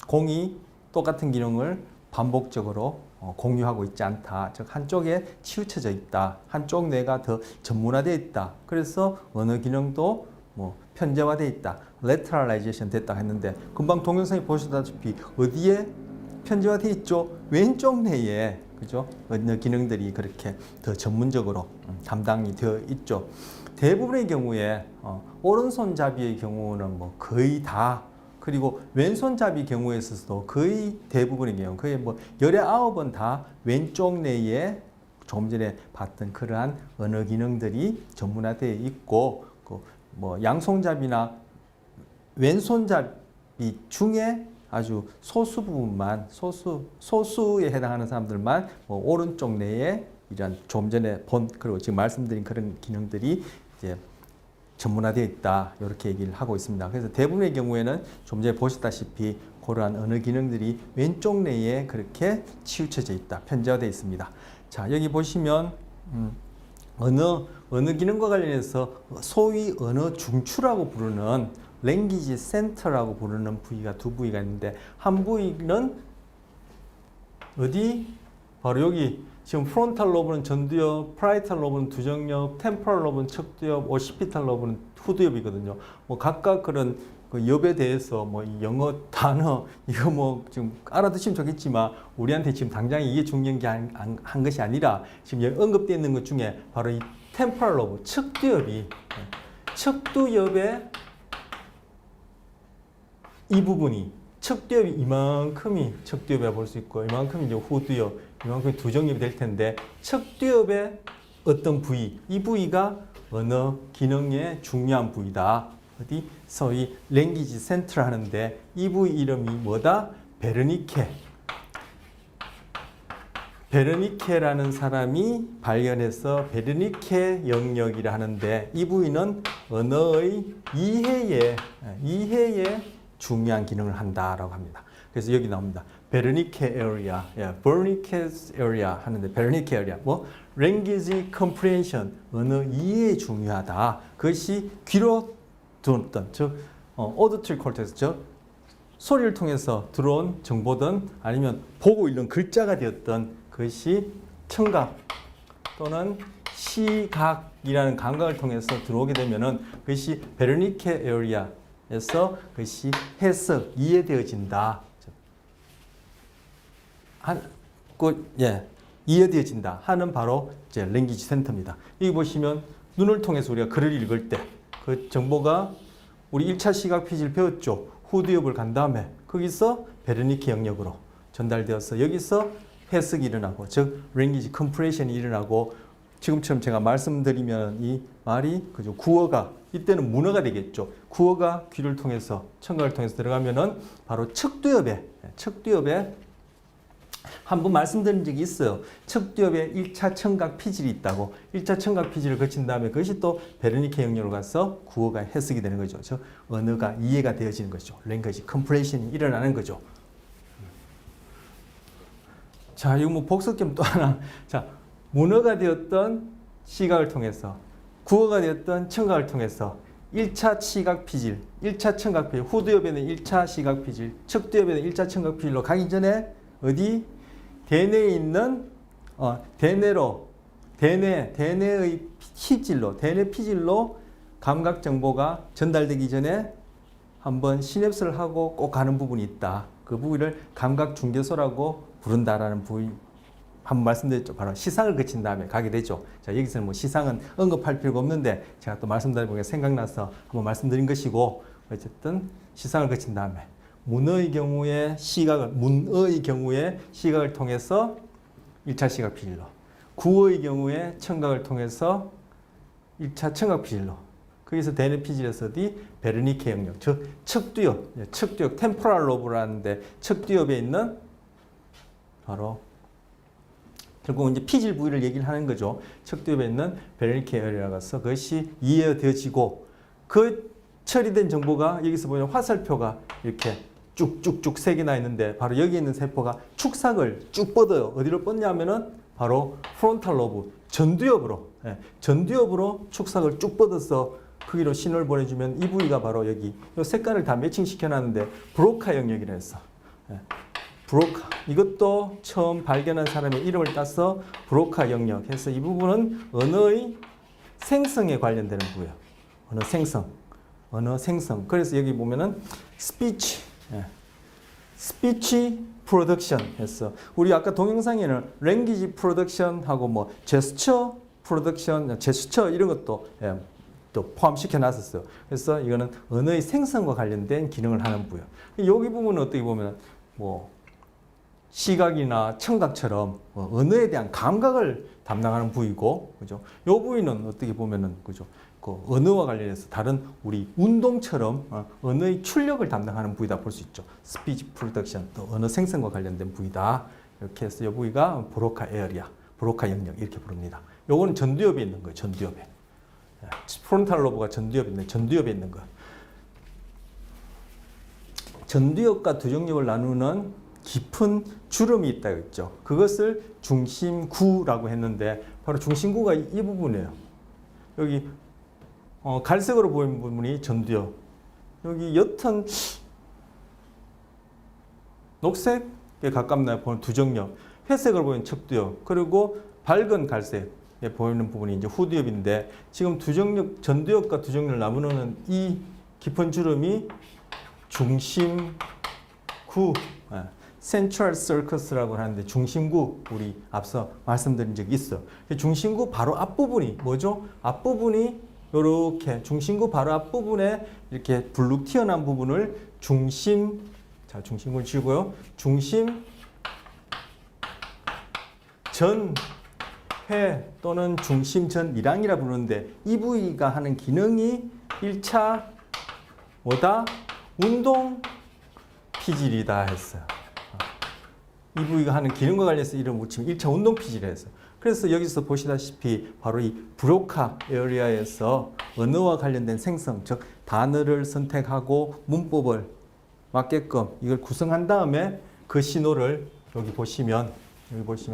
공이 똑같은 기능을 반복적으로 공유하고 있지 않다. 즉 한쪽에 치우쳐져 있다. 한쪽 뇌가 더 전문화되어 있다. 그래서 언어 기능도 뭐 편제화되어 있다. 레터럴라이제이션 됐다 했는데 금방 동영상에 보셨다시피 어디에 편제화되어 있죠? 왼쪽 뇌에, 그죠? 언어 기능들이 그렇게 더 전문적으로 담당이 되어 있죠. 대부분의 경우에 오른손잡이의 경우는 뭐 거의 다, 그리고 왼손잡이 경우에 있어서도 거의 대부분의 경우, 거의 뭐 19번 다 왼쪽 뇌에 조금 전에 봤던 그러한 언어 기능들이 전문화되어 있고, 뭐 양손잡이나 왼손잡이 중에 아주 소수 부분만, 소수에 해당하는 사람들만 뭐 오른쪽 뇌에 이런 조금 전에 본, 그리고 지금 말씀드린 그런 기능들이 이제 전문화되어 있다, 이렇게 얘기를 하고 있습니다. 그래서 대부분의 경우에는 좀 전에 보셨다시피 그러한 언어 기능들이 왼쪽 뇌에 그렇게 치우쳐져 있다, 편제화되어 있습니다. 자, 여기 보시면 언어 기능과 관련해서 소위 언어 중추라고 부르는 랭귀지 센터라고 부르는 부위가 두 부위가 있는데, 한 부위는 어디? 바로 여기 지금 프론탈 로브는 전두엽, 파라이탈 로브는 두정엽, 템포럴 로브는 척두엽, 오시피탈 로브는 후두엽이거든요. 뭐 각각 그런 그 엽에 대해서 뭐 영어 단어 이거 뭐 지금 알아두시면 좋겠지만 우리한테 지금 당장 이게 중요한 게 한 것이 아니라 지금 여기 언급되어 있는 것 중에 바로 이 템포럴 로브, 척두엽이, 척두엽의 이 부분이, 척두엽이 이만큼이 척두엽이라 볼 수 있고 이만큼이 이제 후두엽, 이만큼이 두정엽이 될 텐데, 척두엽의 어떤 부위, 이 부위가 언어 기능의 중요한 부위다. 어디? 소위 랭귀지 센터를 하는데 이 부위 이름이 뭐다? 베르니케라는 사람이 발견해서 베르니케 영역이라 하는데, 이 부위는 언어의 이해에 중요한 기능을 한다라고 합니다. 그래서 여기 나옵니다. 베르니케 에리아, 베르니케스 에리아 하는데, 베르니케 에리아 뭐 language comprehension, 언어 이해에 중요하다. 그것이 귀로 들었던, 즉 auditory cortex, 즉 소리를 통해서 들어온 정보든 아니면 보고 읽는 글자가 되었던 그것이 청각 또는 시각이라는 감각을 통해서 들어오게 되면은 그것이 베르니케 에리아에서 그것이 해석, 이해되어진다. 이해되어진다 하는 바로 이제 랭귀지 센터입니다. 여기 보시면 눈을 통해서 우리가 글을 읽을 때 그 정보가 우리 1차 시각 피지를 배웠죠. 후두엽을 간 다음에 거기서 베르니케 영역으로 전달되어서 여기서 해석이 일어나고, 즉 랭귀지 컴프레션이 일어나고, 지금처럼 제가 말씀드리면 이 말이 그죠, 구어가 이때는 문어가 되겠죠. 구어가 귀를 통해서, 청각을 통해서 들어가면은 바로 척두엽에 한번 말씀드린 적이 있어요. 척두엽에 1차 청각 피질이 있다고. 1차 청각 피질을 거친 다음에 그것이 또 베르니케 영역으로 가서 구어가 해석이 되는 거죠. 즉 언어가 이해가 되어지는 거죠. 랭귀지 컴프레션이 일어나는 거죠. 자, 이거 뭐 복습점 또 하나. 자, 문어가 되었던 시각을 통해서, 구어가 되었던 청각을 통해서 1차 시각 피질, 1차 청각 피질, 후두엽에는 1차 시각 피질, 척두엽에는 1차 청각 피질로 가기 전에 어디? 대뇌에 있는 대뇌의 피질로, 대뇌 피질로 감각 정보가 전달되기 전에 한번 시냅스를 하고 꼭 가는 부분이 있다. 그 부위를 감각 중개소라고 부른다라는 부위 한번 말씀드렸죠. 바로 시상을 거친 다음에 가게 되죠. 자, 여기서는 뭐 시상은 언급할 필요가 없는데 제가 또 말씀드리고 생각나서 한번 말씀드린 것이고, 어쨌든 시상을 거친 다음에 문어의 경우에 시각을 통해서 1차 시각 피질로, 구어의 경우에 청각을 통해서 1차 청각 피질로, 거기서 대뇌 피질에서 어디? 베르니케 영역, 즉 척두엽, 템포럴 로브라는데 척두엽에 있는 바로 결국 이제 피질 부위를 얘기를 하는 거죠. 척두엽에 있는 베르니케 에어리아가서 그것이 이해되어지고, 그 처리된 정보가 여기서 보면 화살표가 이렇게 쭉쭉쭉 세 개나 있는데 바로 여기 있는 세포가 축삭을 쭉 뻗어요. 어디로 뻗냐면은 바로 프론탈 로브, 전두엽으로 축삭을 쭉 뻗어서 크기로 신호를 보내주면 이 부위가 바로 여기 이 색깔을 다 매칭시켜 놨는데 브로카 영역이라 했어. 브로카, 이것도 처음 발견한 사람의 이름을 따서 브로카 영역 해서 이 부분은 언어의 생성에 관련되는 부분이에요. 언어 생성. 그래서 여기 보면은 스피치 프로덕션 해서 우리 아까 동영상에는 랭귀지 프로덕션하고 뭐 제스처 프로덕션, 제스처 이런 것도 또 포함시켜 놨었어요. 그래서 이거는 언어의 생성과 관련된 기능을 하는 부분. 여기 부분은 어떻게 보면 뭐 시각이나 청각처럼 언어에 대한 감각을 담당하는 부위고, 그죠? 이 부위는 어떻게 보면은, 그죠? 그 언어와 관련해서 다른 우리 운동처럼 언어의 출력을 담당하는 부위다 볼 수 있죠. 스피치 프로덕션, 또 언어 생성과 관련된 부위다. 이렇게 해서 이 부위가 브로카 에어리아, 브로카 영역 이렇게 부릅니다. 요거는 전두엽에 있는 거예요. 전두엽에. 프론탈 로브가 전두엽에 있는 거. 전두엽과 두정엽을 나누는 깊은 주름이 있다 했죠. 그것을 중심구라고 했는데 바로 중심구가 이 부분이에요. 여기 갈색으로 보이는 부분이 전두엽. 여기 옅은 녹색에 가깝나요? 보면 두정엽. 회색으로 보이는 척두엽. 그리고 밝은 갈색에 보이는 부분이 이제 후두엽인데 지금 전두엽과 두정엽을 나누는 이 깊은 주름이 중심구. 센트럴 서커스라고 하는데 중심구, 우리 앞서 말씀드린 적이 있어. 중심구 바로 앞부분이 뭐죠? 앞부분이 이렇게 중심구 바로 앞부분에 이렇게 불룩 튀어나온 부분을 자, 중심구를 지우고요. 중심 전회 또는 중심 전이랑이라 부르는데 이 부위가 하는 기능이 1차 뭐다? 운동 피질이다 했어요. 이 부위가 하는 기능과 관련해서 이름을 붙이면 1차 운동 피질이라 했어요. 그래서 여기서 보시다시피 바로 이 브로카 에어리아에서 언어와 관련된 생성, 즉 단어를 선택하고 문법을 맞게끔 이걸 구성한 다음에 그 신호를 여기 보시면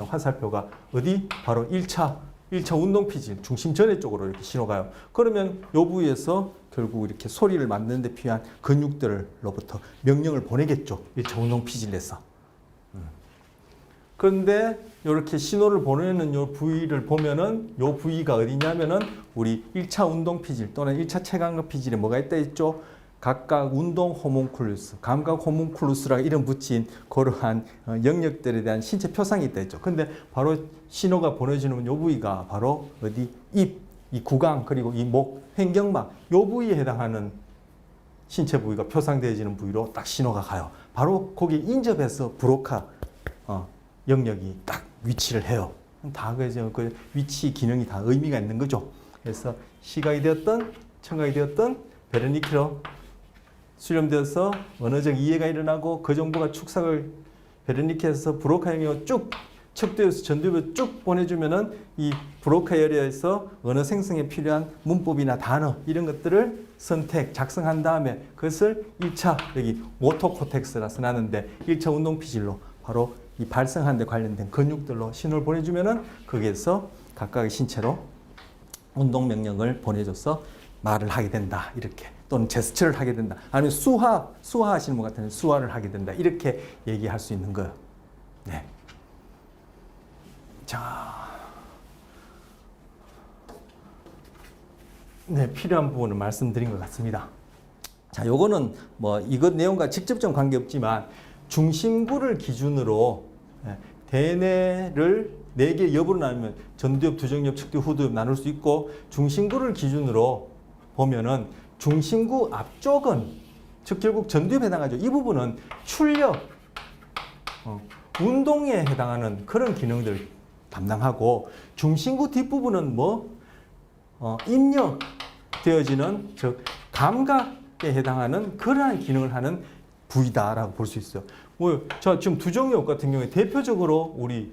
화살표가 어디? 바로 1차 운동 피질, 중심 전해 쪽으로 이렇게 신호가요. 그러면 이 부위에서 결국 이렇게 소리를 만드는 데 필요한 근육들로부터 명령을 보내겠죠. 1차 운동 피질에서. 그런데 이렇게 신호를 보내는 이 부위를 보면은 이 부위가 어디냐면은 우리 1차 운동 피질 또는 1차 체감각 피질에 뭐가 있다 했죠? 각각 운동 호문클루스, 감각 호문클루스라 이름 붙인 그러한 영역들에 대한 신체 표상이 있다 했죠. 근데 바로 신호가 보내주는 이 부위가 바로 어디? 입, 이 구강, 그리고 이 목, 횡격막 이 부위에 해당하는 신체 부위가 표상되어지는 부위로 딱 신호가 가요. 바로 거기에 인접해서 브로카 영역이 딱 위치를 해요. 다 그 위치 기능이 다 의미가 있는 거죠. 그래서 시각이 되었던 청각이 되었던 베르니케로 수렴되어서 언어적 이해가 일어나고 그 정보가 축삭을 베르니케에서 브로카 영역을 쭉 척도에서 전두엽을 쭉 보내주면은 이 브로카 에리어에서 언어 생성에 필요한 문법이나 단어 이런 것들을 선택, 작성한 다음에 그것을 1차 여기 모토 코텍스라 써놨는데 1차 운동 피질로 바로 이 발성하는 데 관련된 근육들로 신호를 보내주면은 거기에서 각각의 신체로 운동 명령을 보내줘서 말을 하게 된다. 이렇게. 또는 제스처를 하게 된다. 아니면 수화 하시는 분 같으면 수화를 하게 된다. 이렇게 얘기할 수 있는 거예요. 네. 자. 네, 필요한 부분을 말씀드린 것 같습니다. 자, 요거는 뭐 이것 내용과 직접적 관계없지만 중심구를 기준으로 대뇌를 4개 엽으로 나누면 전두엽, 두정엽, 측두엽, 후두엽 나눌 수 있고 중심구를 기준으로 보면은 중심구 앞쪽은 즉 결국 전두엽에 해당하죠. 이 부분은 출력, 운동에 해당하는 그런 기능들을 담당하고 중심구 뒷부분은 뭐 입력 되어지는 즉 감각에 해당하는 그러한 기능을 하는 부위다라고 볼 수 있어요. 뭐, 자, 지금 두정엽 같은 경우에 대표적으로 우리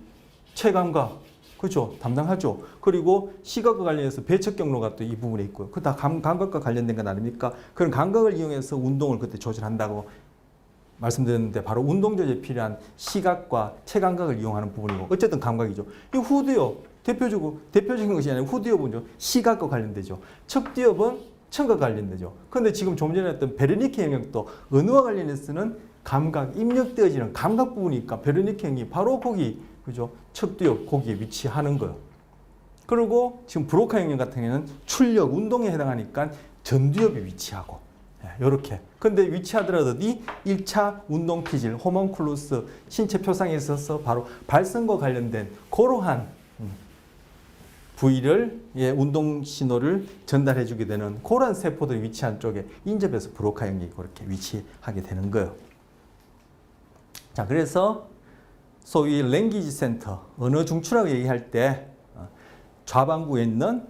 체감각, 그죠? 담당하죠. 그리고 시각과 관련해서 배척 경로가 또 이 부분에 있고요. 그 다 감각과 관련된 건 아닙니까? 그런 감각을 이용해서 운동을 그때 조절한다고 말씀드렸는데 바로 운동 조절에 필요한 시각과 체감각을 이용하는 부분이고 어쨌든 감각이죠. 이 후두엽, 대표적인 것이 아니라 후두엽은 시각과 관련되죠. 척두엽은 청각 관련되죠. 그런데 지금 좀 전에 했던 베르니케 영역도 언어와 관련해서는 감각, 입력되어지는 감각 부분이니까 베르니케 영역이 바로 거기, 그죠? 척두엽 거기에 위치하는 거예요. 그리고 지금 브로카 영역 같은 경우에는 출력, 운동에 해당하니까 전두엽이 위치하고, 이렇게. 근데 위치하더라도 이 1차 운동 피질, 호문클루스 신체 표상에 있어서 바로 발성과 관련된 그러한 부위를 운동 신호를 전달해 주게 되는 그런 세포들이 위치한 쪽에 인접해서 브로카 영역이 그렇게 위치하게 되는 거예요. 자, 그래서 소위 랭귀지 센터, 언어 중추라고 얘기할 때 좌반구에 있는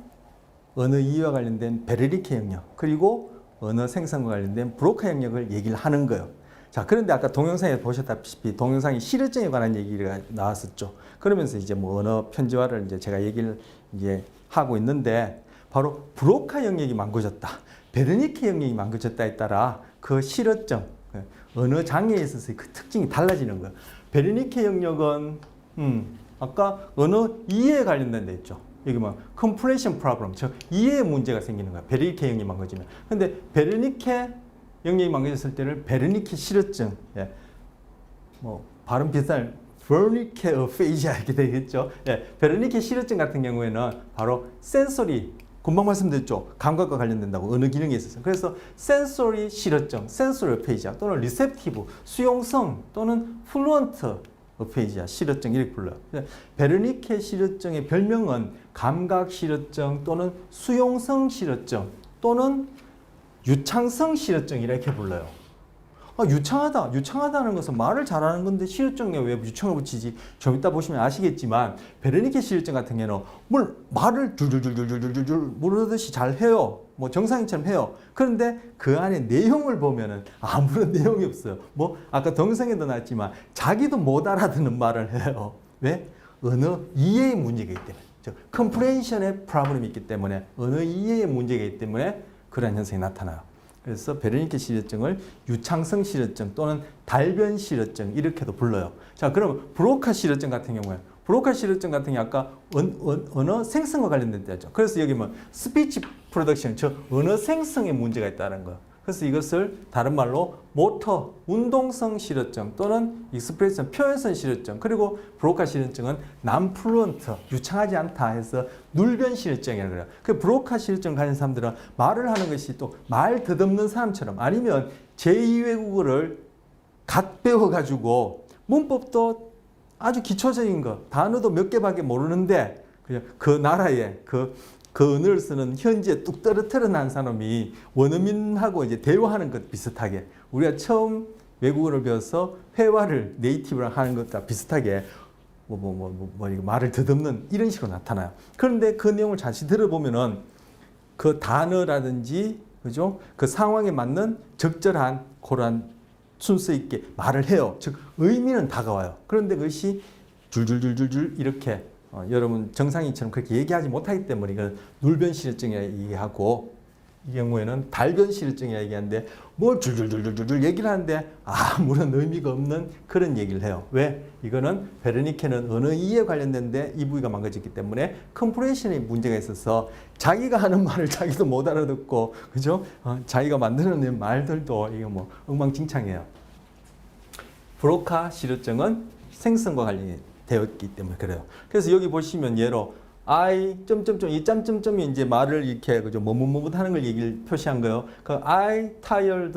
언어 이해와 관련된 베르니케 영역, 그리고 언어 생성과 관련된 브로카 영역을 얘기를 하는 거예요. 자, 그런데 아까 동영상에 보셨다시피 동영상이 실어증에 관한 얘기가 나왔었죠. 그러면서 이제 뭐 언어 편지화를 이제 제가 얘기를 이제 하고 있는데 바로 브로카 영역이 망가졌다, 베르니케 영역이 망가졌다에 따라 그 실어증, 언어 장애에 있어서의 그 특징이 달라지는 거예요. 베르니케 영역은 아까 언어 이해에 관련된 데 있죠. 여기 뭐 comprehension problem, 즉 이해에 문제가 생기는 거야. 베르니케 영역이 망가지면. 근데 베르니케 영역이 망가졌을 때를 베르니케 실어증, 뭐 발음 비슷한 베르니케 어페이지아 이렇게 되겠죠. 베르니케 실어증 같은 경우에는 바로 센서리, 금방 말씀드렸죠. 감각과 관련된다고 언어 기능에 있어서. 그래서 센서리 실어증, 센서리 어페이지아 또는 리셉티브, 수용성 또는 플루언트 어페이지아, 실어증 이렇게 불러요. 베르니케 실어증의 별명은 감각 실어증 또는 수용성 실어증 또는 유창성 실어증 이렇게 불러요. 유창하다는 것은 말을 잘하는 건데 실어증에 왜 유창을 붙이지? 좀 이따 보시면 아시겠지만 베르니케 실어증 같은 경우는 말을 줄줄줄줄줄줄 모르듯이 잘 해요. 뭐 정상인처럼 해요. 그런데 그 안에 내용을 보면은 아무런 내용이 없어요. 뭐 아까 동영상에도 나왔지만 자기도 못 알아듣는 말을 해요. 왜? 언어 이해의 문제가 있기 때문에. 즉 컴프레hension의 프로블럼이 있기 때문에 언어 이해의 문제가 있기 때문에 그런 현상이 나타나요. 그래서 베르니케 실어증을 유창성 실어증 또는 달변 실어증 이렇게도 불러요. 자, 그럼 브로카 실어증 같은 경우에 브로카 실어증 같은 경우 아까 언어 생성과 관련된 때죠. 그래서 여기 뭐 스피치 프로덕션, 즉 언어 생성에 문제가 있다는 거. 그래서 이것을 다른 말로 모터, 운동성 실어증 또는 익스프레션, 표현성 실어증, 그리고 브로카 실어증은 난플루언트, 유창하지 않다 해서 눌변 실어증이라고 그래요. 그 브로카 실어증 가진 사람들은 말을 하는 것이 또 말 더듬는 사람처럼 아니면 제2외국어를 갓 배워가지고 문법도 아주 기초적인 거, 단어도 몇 개밖에 모르는데 그냥 그 나라의 그 언어를 쓰는 현지에 뚝 떨어뜨려 난 사람이 원어민하고 이제 대화하는 것 비슷하게 우리가 처음 외국어를 배워서 회화를 네이티브랑 하는 것과 비슷하게 말을 더듬는 이런 식으로 나타나요. 그런데 그 내용을 잠시 들어보면은 그 단어라든지 그죠? 그 상황에 맞는 적절한 그런 순서 있게 말을 해요. 즉 의미는 다가와요. 그런데 그것이 줄줄줄줄줄 이렇게 여러분 정상인처럼 그렇게 얘기하지 못하기 때문에 이건 눌변실증이라 얘기하고 이 경우에는 달변실증이라 얘기하는데 뭘 줄줄줄줄줄 얘기를 하는데 아무런 의미가 없는 그런 얘기를 해요. 왜? 이거는 베르니케는 언어 이해에 관련된데 이 부위가 망가졌기 때문에 컴프레션에 문제가 있어서 자기가 하는 말을 자기도 못 알아듣고 그죠? 자기가 만드는 말들도 이게 뭐 엉망진창이에요. 브로카 실효증은 생성과 관련이 되었기 때문에 그래요. 그래서 여기 보시면 예로 I 점점점 이 점점점이 이제 말을 이렇게 그죠 머뭇머뭇 하는 걸 얘기를 표시한 거예요. 그 I tired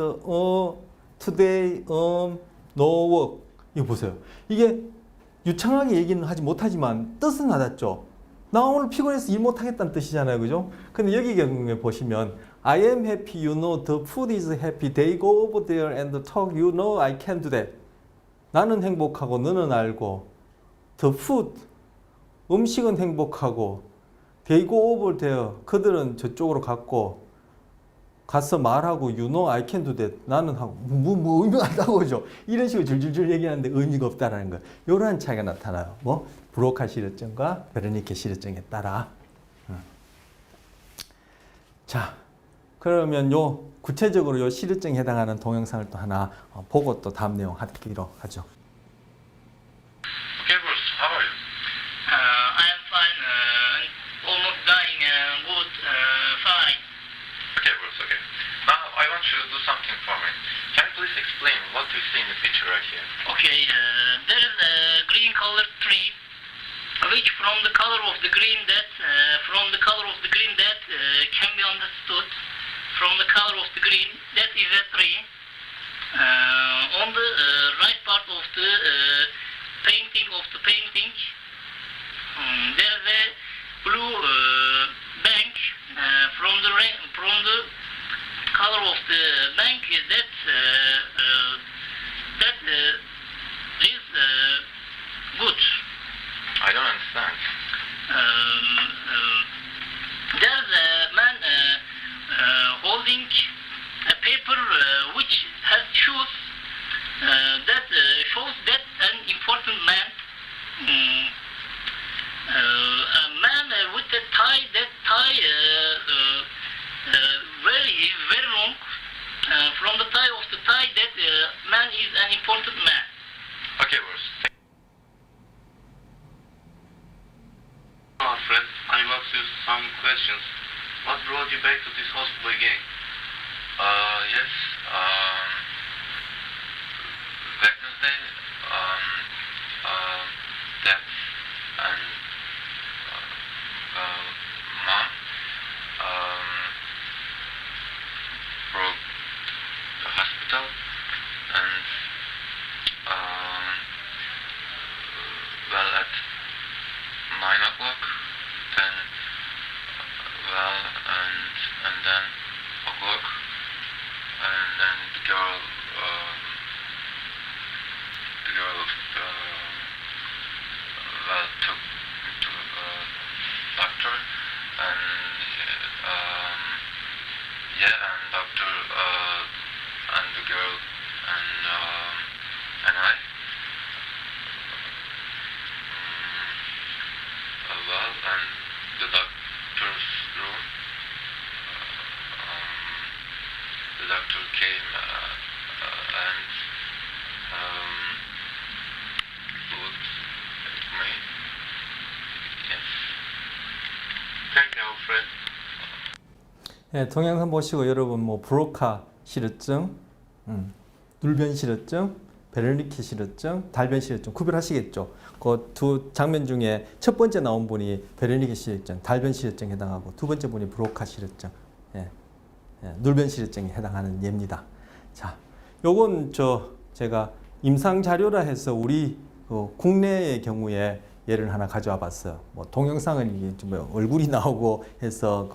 today no work 이거 보세요. 이게 유창하게 얘기는 하지 못하지만 뜻은 와닿죠. 나 오늘 피곤해서 일 못하겠다는 뜻이잖아요, 그죠? 근데 여기 경우에 보시면 I am happy, you know, the food is happy. They go over there and talk, you know, I can do that. 나는 행복하고 너는 알고 the food 음식은 행복하고 they go over there 그들은 저쪽으로 가서 말하고 you know I can do that 나는 하고 뭐 의미가 없다고 그죠 이런 식으로 줄줄줄 얘기하는데 의미가 없다라는 거 이러한 차이가 나타나요. 뭐 브로카 실효증과 베르니케 실효증에 따라. 자 그러면 요 구체적으로 요 실효증에 해당하는 동영상을 또 하나 보고 또 다음 내용 하기로 하죠. Okay, Bruce, how are you? I am fine, almost dying, good, fine. Okay, Bruce, okay. Now, I want you to do something for me. Can you please explain what you see in the picture right here? Okay, there is a green colored tree, which from the color of the green that, can be understood. From the color of the green, that is a tree. On the right part of the painting, there is a blue bank. From the color of the bank, that is good. I don't understand. There is a man holding a paper which has shoes that shows that an important man. A man with a tie, that tie very long. From the tie of the tie, that man is an important man. Okay, Bruce. Alfred, I will ask you some questions. What brought you back to this hospital again? Yes, Wednesday, Dad and Mom broke the hospital and well at 9 o'clock, then and then o'clock, and then the girl took to doctor, and and doctor and the girl and I. And the doctor's room. The doctor came and looked at me. Yes. Thank you, Alfred. 예, 동영상 보시고 여러분 뭐 브로카 실효증, 눌변 실효증, 베르니케 실효증, 달변 실효증 구별하시겠죠. 그 두 장면 중에 첫 번째 나온 분이 베르니케 실효증, 달변 실효증에 해당하고 두 번째 분이 브로카 실효증, 눌변 실효증에 해당하는 예입니다. 자, 요건 제가 임상 자료라 해서 우리 국내의 경우에 예를 하나 가져와 봤어요. 뭐 동영상은 이게 좀 얼굴이 나오고 해서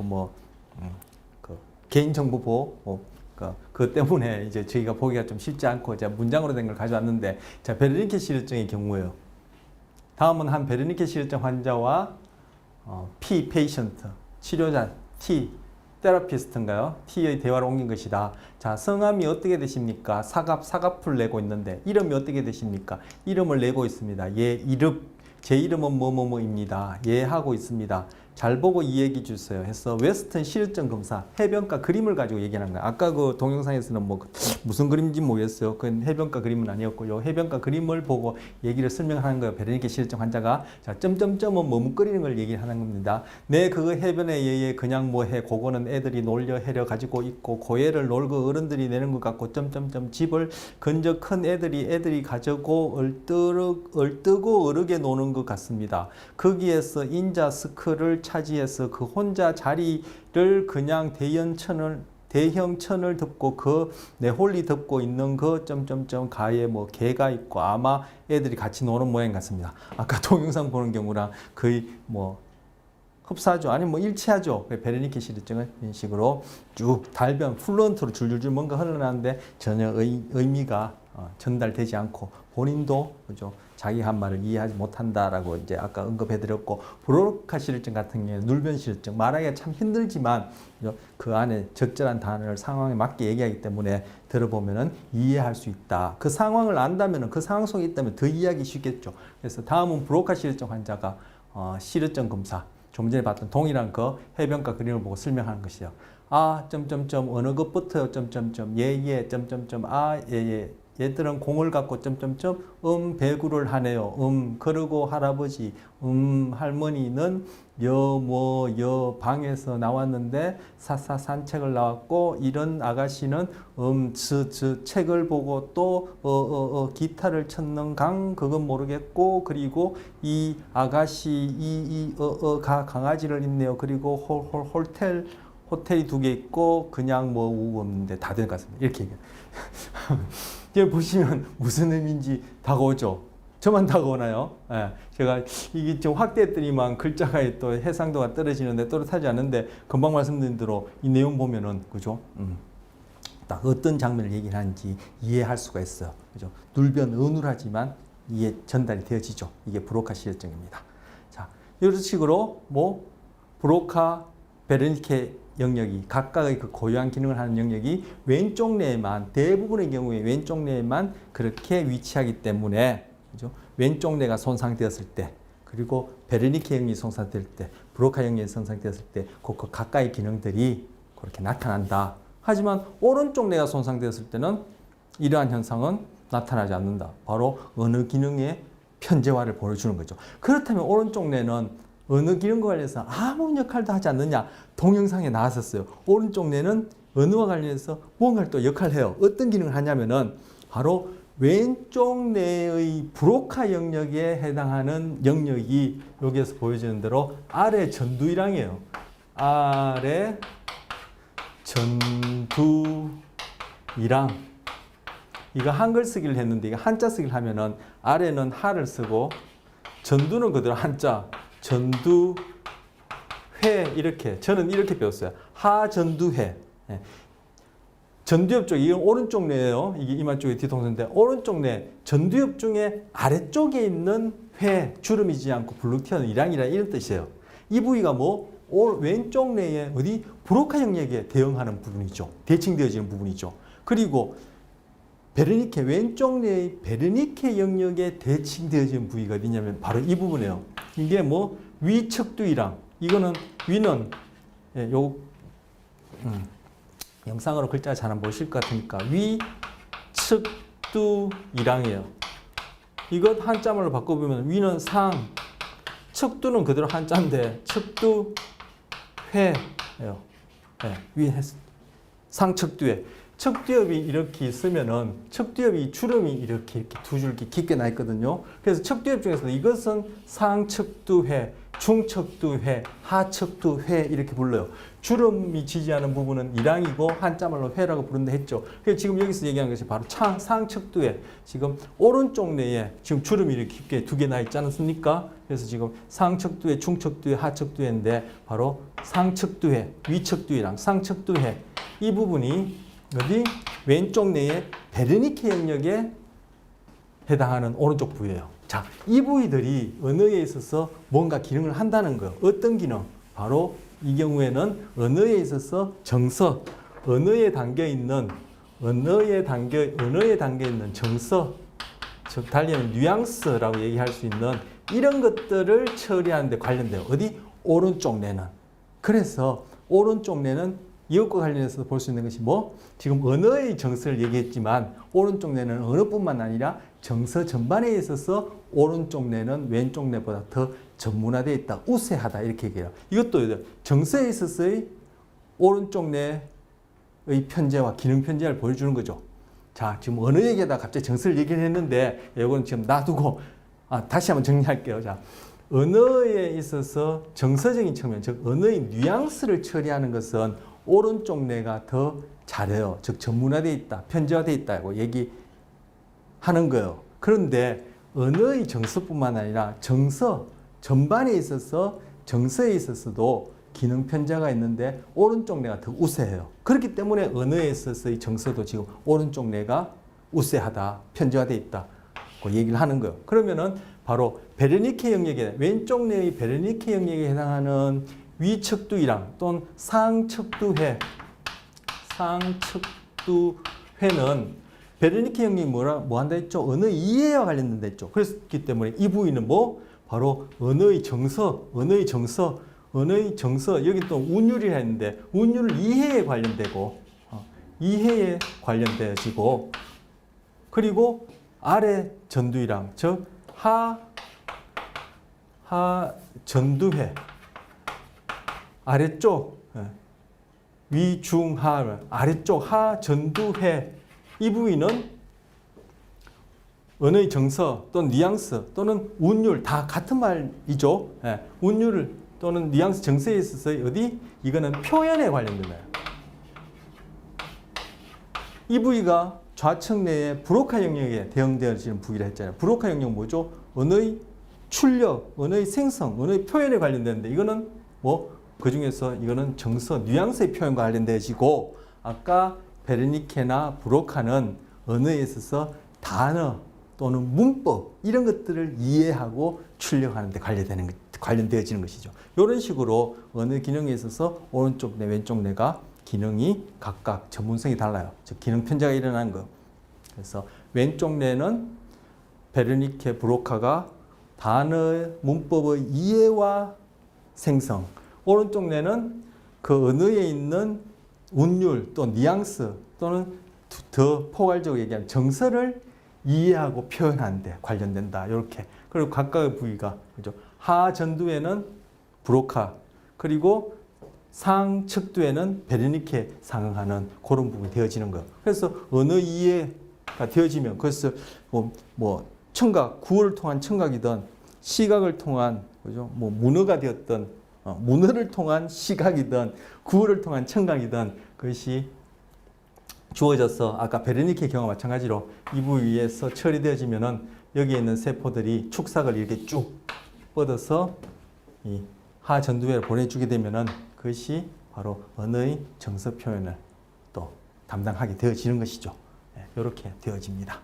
그 개인정보 보호 그것 때문에 이제 저희가 보기가 좀 쉽지 않고 제가 문장으로 된 걸 가져왔는데, 자, 베르니케 실효증의 경우에요. 다음은 한 베르니케 실효증 환자와 P 페이션트 치료자 T 테라피스트인가요? T의 대화를 옮긴 것이다. 자, 성함이 어떻게 되십니까? 사갑풀 내고 있는데 이름이 어떻게 되십니까? 이름을 내고 있습니다. 예, 제 이름은 뭐뭐뭐입니다. 예 하고 있습니다. 잘 보고 이 얘기 주세요 해서 웨스턴 실전 검사 해변가 그림을 가지고 얘기하는 거예요. 아까 그 동영상에서는 뭐 무슨 그림인지 모르겠어요. 그건 해변가 그림은 아니었고요. 해변가 그림을 보고 얘기를 설명하는 거예요. 베르니케 실증 환자가 자 점점점은 머뭇거리는 걸 얘기하는 겁니다. 내 그 해변에 얘 그냥 뭐해 그거는 애들이 놀려 해려 가지고 있고 고해를 놀고 어른들이 내는 것 같고 점점점 집을 건져 큰 애들이 가지고 얼뜨고 어르게 노는 것 같습니다. 거기에서 인자 스크를 차지해서 그 혼자 자리를 그냥 대형천을 덮고 그 내홀리 덮고 있는 그 점점점 가에 뭐 개가 있고 아마 애들이 같이 노는 모양 같습니다. 아까 동영상 보는 경우랑 거의 뭐 흡사하죠. 아니면 뭐 일치하죠. 베르니케 실증은 이런 식으로 쭉 달변 플루언트로 줄줄줄 뭔가 흘러나는데 전혀 의미가 전달되지 않고 본인도 그죠. 자기 한 말을 이해하지 못한다라고 이제 아까 언급해드렸고 브로카 실증 같은 경우에 눌변 실증 말하기가 참 힘들지만 그 안에 적절한 단어를 상황에 맞게 얘기하기 때문에 들어보면은 이해할 수 있다. 그 상황을 안다면은 그 상황 속에 있다면 더 이해하기 쉽겠죠. 그래서 다음은 브로카 실증 환자가 실증 검사 좀 전에 봤던 동일한 그 해변가 그림을 보고 설명하는 것이요. 아 점점점 어느 것부터 점점점 예예 점점점 아 예예 얘들은 공을 갖고 점점점 배구를 하네요. 그러고 할아버지 할머니는 여 방에서 나왔는데 산책을 나왔고 이런 아가씨는 책을 보고 또 기타를 쳤는 그건 모르겠고 그리고 이 아가씨 강아지를 있네요. 그리고 호텔이 2개 있고 그냥 뭐 없는데 다 될 것 같습니다. 이렇게 얘기해요. 이제 보시면 무슨 의미인지 다가오죠. 저만 다가오나요? 예, 제가 이게 좀 확대했더니만 글자가 또 해상도가 떨어지는데 또렷하지 않은데 금방 말씀드린 대로 이 내용 보면은 그죠? 딱 어떤 장면을 얘기를 하는지 이해할 수가 있어요. 그죠? 눌변 어눌하지만 이해 전달이 되어지죠. 이게 브로카 실증입니다. 자, 이런 식으로 뭐 브로카 베르니케 영역이 각각의 그 고유한 기능을 하는 영역이 왼쪽 뇌에만 대부분의 경우에 왼쪽 뇌에만 그렇게 위치하기 때문에 그죠? 왼쪽 뇌가 손상되었을 때 그리고 베르니케 영역이 손상될 때 브로카 영역이 손상되었을 때 그 가까이 기능들이 그렇게 나타난다. 하지만 오른쪽 뇌가 손상되었을 때는 이러한 현상은 나타나지 않는다. 바로 어느 기능의 편재화를 보여주는 거죠. 그렇다면 오른쪽 뇌는 어느 기능과 관련해서 아무 역할도 하지 않느냐 동영상에 나왔었어요. 오른쪽 뇌는 언어와 관련해서 뭔가를 또 역할을 해요. 어떤 기능을 하냐면은 바로 왼쪽 뇌의 브로카 영역에 해당하는 영역이 여기에서 보여지는 대로 아래 전두이랑이에요. 아래 전두이랑 이거 한글 쓰기를 했는데 이거 한자 쓰기를 하면은 아래는 하를 쓰고 전두는 그대로 한자 전두회 이렇게 저는 이렇게 배웠어요. 하전두회. 예. 전두엽 쪽 이건 오른쪽 뇌예요. 이게 이마 쪽에 뒤통수인데 오른쪽 뇌 전두엽 중에 아래쪽에 있는 회 주름이지 않고 불룩 튀어나온 이랑이라 이런 뜻이에요. 이 부위가 뭐 왼쪽 뇌의 어디 브로카 영역에 대응하는 부분이죠. 대칭되어지는 부분이죠. 그리고 베르니케 왼쪽 뇌의 베르니케 영역에 대칭되어진 부위가 어디냐면 바로 이 부분이에요. 이게 뭐 위측두이랑 이거는 위는 예, 영상으로 글자 잘 안 보실 것 같으니까 위측두이랑이에요. 이것 한자말로 바꿔보면 위는 상, 측두는 그대로 한자인데 측두회예요. 예, 위 상측두회. 척두엽이 이렇게 있으면은 척두엽이 주름이 이렇게 두 줄기 깊게 나 있거든요. 그래서 척두엽 중에서 이것은 상척두회, 중척두회, 하척두회 이렇게 불러요. 주름이 지지하는 부분은 이랑이고 한자말로 회라고 부른다 했죠. 그래서 지금 여기서 얘기한 것이 바로 상척두회. 지금 오른쪽 뇌에 지금 주름이 이렇게 깊게 2개 나 있지 않습니까? 그래서 지금 상척두회, 중척두회, 하척두회인데 바로 상척두회, 위척두회랑 상척두회 이 부분이 어디 왼쪽 뇌의 베르니케 영역에 해당하는 오른쪽 부위예요. 자, 이 부위들이 언어에 있어서 뭔가 기능을 한다는 거예요. 어떤 기능? 바로 이 경우에는 언어에 있어서 정서, 언어에 담겨 있는 정서, 즉 달리 하면 뉘앙스라고 얘기할 수 있는 이런 것들을 처리하는 데 관련돼요. 어디? 오른쪽 뇌는. 그래서 오른쪽 뇌는 이것과 관련해서 볼 수 있는 것이 뭐? 지금 언어의 정서를 얘기했지만 오른쪽 뇌는 언어뿐만 아니라 정서 전반에 있어서 오른쪽 뇌는 왼쪽 뇌보다 더 전문화되어 있다, 우세하다 이렇게 얘기해요. 이것도 정서에 있어서의 오른쪽 뇌의 편재와 기능 편재를 보여주는 거죠. 자, 지금 언어 얘기하다가 갑자기 정서를 얘기를 했는데 이건 지금 놔두고 다시 한번 정리할게요. 자, 언어에 있어서 정서적인 측면, 즉 언어의 뉘앙스를 처리하는 것은 오른쪽 뇌가 더 잘해요. 즉 전문화되어 있다, 편재화되어 있다고 얘기하는 거예요. 그런데 언어의 정서뿐만 아니라 정서 전반에 있어서 정서에 있어서도 기능 편자가 있는데 오른쪽 뇌가 더 우세해요. 그렇기 때문에 언어에 있어서의 정서도 지금 오른쪽 뇌가 우세하다, 편재화되어 있다 그 얘기를 하는 거예요. 그러면은 바로 베르니케 영역에 왼쪽 뇌의 베르니케 영역에 해당하는 위척두이랑 또는 상척두회는 베르니케 영역이 뭐 한다 했죠? 언어 이해와 관련된다 했죠. 그렇기 때문에 이 부위는 뭐? 바로 언어의 정서, 여기 또 운율이라 했는데 운율 이해에 관련되고 이해에 관련되어지고 그리고 아래 전두이랑 즉 하전두회 아래쪽 위중하 아래쪽 하전두회 이 부위는 언어의 정서 또는 뉘앙스 또는 운율 다 같은 말이죠. 운율 또는 뉘앙스 정서에 있어서 어디? 이거는 표현에 관련된 거예요. 이 부위가 좌측 뇌의 브로카 영역에 대응되어지는 부위라 했잖아요. 브로카 영역 뭐죠? 언어의 출력, 언어의 생성, 언어의 표현에 관련되는데 이거는 뭐? 그 중에서 이거는 정서, 뉘앙스의 표현과 관련되어지고 아까 베르니케나 브로카는 언어에 있어서 단어 또는 문법 이런 것들을 이해하고 출력하는 데 관련되어지는 것이죠. 이런 식으로 언어 기능에 있어서 오른쪽 뇌, 왼쪽 뇌가 기능이 각각 전문성이 달라요. 즉 기능 편차가 일어나는 거. 그래서 왼쪽 뇌는 베르니케 브로카가 단어, 문법의 이해와 생성. 오른쪽 뇌는 그 언어에 있는 운율 또 뉘앙스 또는 더 포괄적으로 얘기하면 정서를 이해하고 표현하는 데 관련된다. 이렇게. 그리고 각각의 부위가 그죠? 하전두에는 브로카 그리고 상측두에는 베르니케 상응하는 그런 부분이 되어지는 거예요. 그래서 언어 이해가 되어지면 그래서 뭐 청각, 구어를 통한 청각이든 시각을 통한 그죠? 뭐 문어가 되었던 문어를 통한 시각이든 구어를 통한 청각이든 그것이 주어져서 아까 베르니케 경우와 마찬가지로 이 부위에서 처리되어지면은 여기에 있는 세포들이 축삭을 이렇게 쭉 뻗어서 이 하전두회를 보내주게 되면은 그것이 바로 언어의 정서 표현을 또 담당하게 되어지는 것이죠. 이렇게 되어집니다.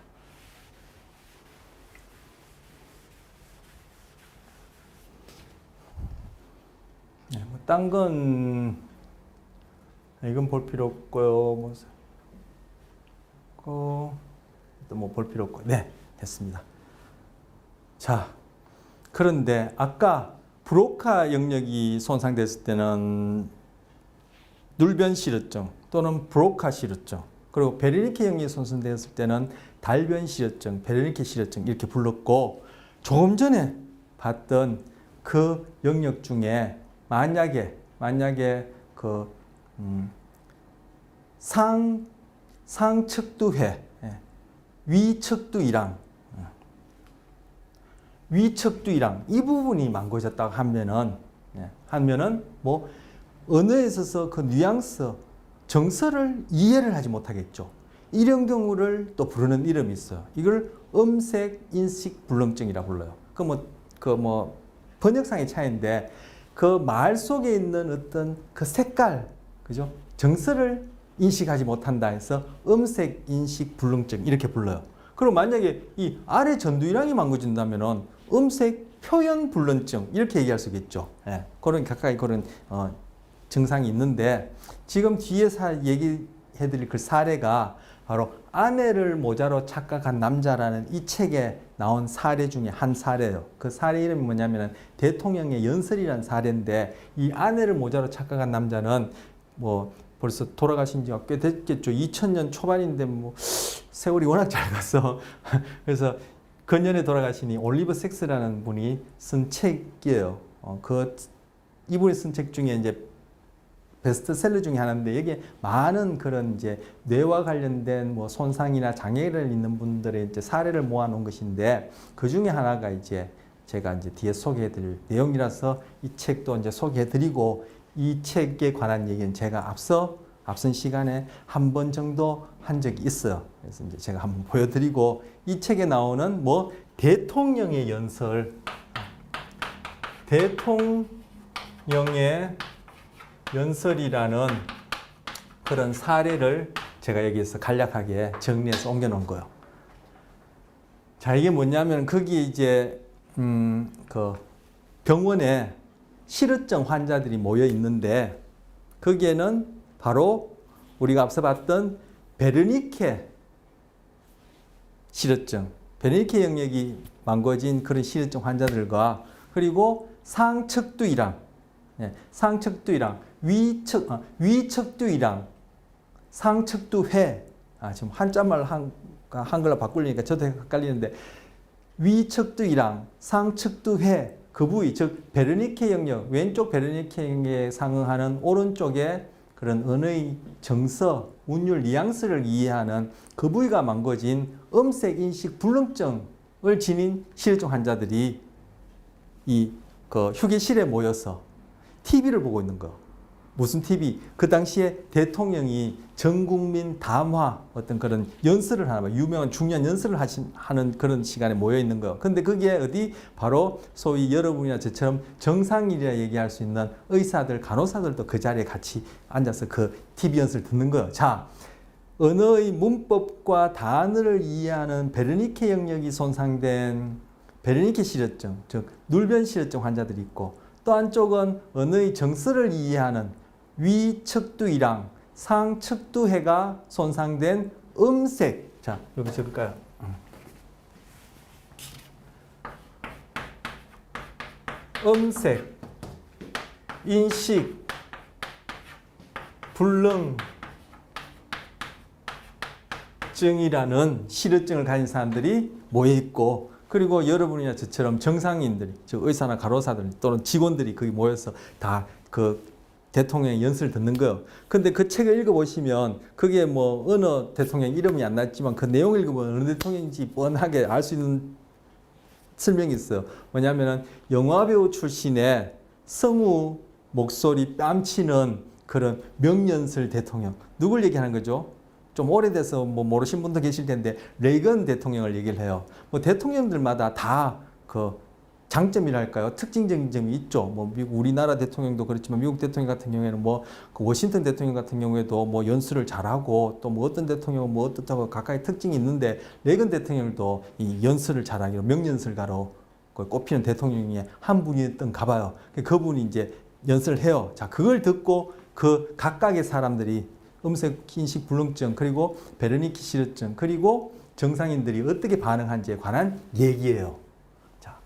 딴 건 이건 볼 필요 없고요. 또 뭐 볼 필요 없고, 네, 됐습니다. 자, 그런데 아까 브로카 영역이 손상됐을 때는 눌변 시려증 또는 브로카 시려증, 그리고 베르니케 영역이 손상되었을 때는 달변 시려증, 베르니케 시려증 이렇게 불렀고, 조금 전에 봤던 그 영역 중에 만약에 그 상측두회, 위측두이랑 이 부분이 망고졌다고 하면은 뭐 언어에 있어서 그 뉘앙스, 정서를 이해를 하지 못하겠죠. 이런 경우를 또 부르는 이름이 있어요. 이걸 음색 인식 불능증이라 불러요. 그 뭐 번역상의 차이인데 그 말 속에 있는 어떤 그 색깔, 그죠? 정서를 인식하지 못한다 해서 음색 인식 불능증 이렇게 불러요. 그럼 만약에 이 아래 전두이랑이 망가진다면은 음색 표현 불능증 이렇게 얘기할 수 있겠죠. 그런 각각의 그런 증상이 있는데 지금 뒤에 얘기해드릴 그 사례가 바로 아내를 모자로 착각한 남자라는 이 책에 나온 사례 중에 한 사례예요. 그 사례 이름이 뭐냐면 대통령의 연설이라는 사례인데 이 아내를 모자로 착각한 남자는 뭐 벌써 돌아가신 지가 꽤 됐겠죠. 2000년 초반인데 뭐 세월이 워낙 잘 갔어. 그래서 근년에 돌아가시니 올리버 섹스라는 분이 쓴 책이에요. 이분이 쓴 책 중에 이제 베스트셀러 중에 하나인데 여기에 많은 그런 이제 뇌와 관련된 뭐 손상이나 장애를 있는 분들의 이제 사례를 모아놓은 것인데 그 중에 하나가 이제 제가 이제 뒤에 소개해드릴 내용이라서 이 책도 이제 소개해드리고 이 책에 관한 얘기는 제가 앞선 시간에 한 번 정도 한 적이 있어요. 그래서 이제 제가 한번 보여드리고 이 책에 나오는 뭐 대통령의 연설, 대통령의 연설이라는 그런 사례를 제가 여기에서 간략하게 정리해서 옮겨놓은 거예요. 자, 이게 뭐냐면 거기 이제 그 병원에 실어증 환자들이 모여 있는데 거기에는 바로 우리가 앞서 봤던 베르니케 실어증, 베르니케 영역이 망가진 그런 실어증 환자들과 그리고 상척두이랑, 상척두이랑, 위척두이랑, 상척두회, 지금 한자말 한글로 바꾸려니까 저도 헷갈리는데 위척두이랑, 상척두회 그 부위, 즉 베르니케 영역, 왼쪽 베르니케 영역에 상응하는 오른쪽에 그런 언어의 정서, 운율, 뉘앙스를 이해하는 그 부위가 망가진 음색 인식 불능증을 지닌 실종 환자들이 그 휴게실에 모여서 TV를 보고 있는 거. 무슨 TV? 그 당시에 대통령이 전국민 담화 어떤 그런 연설을 하나, 유명한 중요한 연설을 하는 그런 시간에 모여 있는 거예요. 근데 그게 어디? 바로 소위 여러분이나 저처럼 정상인이라 얘기할 수 있는 의사들, 간호사들도 그 자리에 같이 앉아서 그 TV 연설을 듣는 거예요. 자, 언어의 문법과 단어를 이해하는 베르니케 영역이 손상된 베르니케 실어증, 즉 눌변 실어증 환자들이 있고 또 한쪽은 언어의 정서를 이해하는 위척두이랑 상척두해가 손상된 음색. 자, 여기 적을까요? 음색, 인식, 불능증이라는 실어증을 가진 사람들이 모여 있고 그리고 여러분이나 저처럼 정상인들이, 즉 의사나 간호사들 또는 직원들이 거기 모여서 다 그 대통령의 연설을 듣는 거예요. 근데 그 책을 읽어보시면 그게 뭐 어느 대통령 이름이 안 났지만 그 내용을 읽으면 어느 대통령인지 뻔하게 알 수 있는 설명이 있어요. 뭐냐면은 영화배우 출신의 성우 목소리 뺨치는 그런 명연설 대통령. 누굴 얘기하는 거죠? 좀 오래돼서 뭐 모르신 분도 계실 텐데 레이건 대통령을 얘기를 해요. 뭐 대통령들마다 다 그 장점이랄까요? 특징적인 점이 있죠. 뭐 미국 우리나라 대통령도 그렇지만 미국 대통령 같은 경우에는 뭐 그 워싱턴 대통령 같은 경우에도 뭐 연설을 잘하고 또 뭐 어떤 대통령은 뭐 어떻다고 각각의 특징이 있는데 레이건 대통령도 이 연설을 잘하기로 명연설가로 꼽히는 대통령 중에 한 분이었던가 봐요. 그분이 이제 연설을 해요. 자, 그걸 듣고 그 각각의 사람들이 음색 인식 불능증 그리고 베르니케 실어증 그리고 정상인들이 어떻게 반응한지에 관한 얘기예요. 자,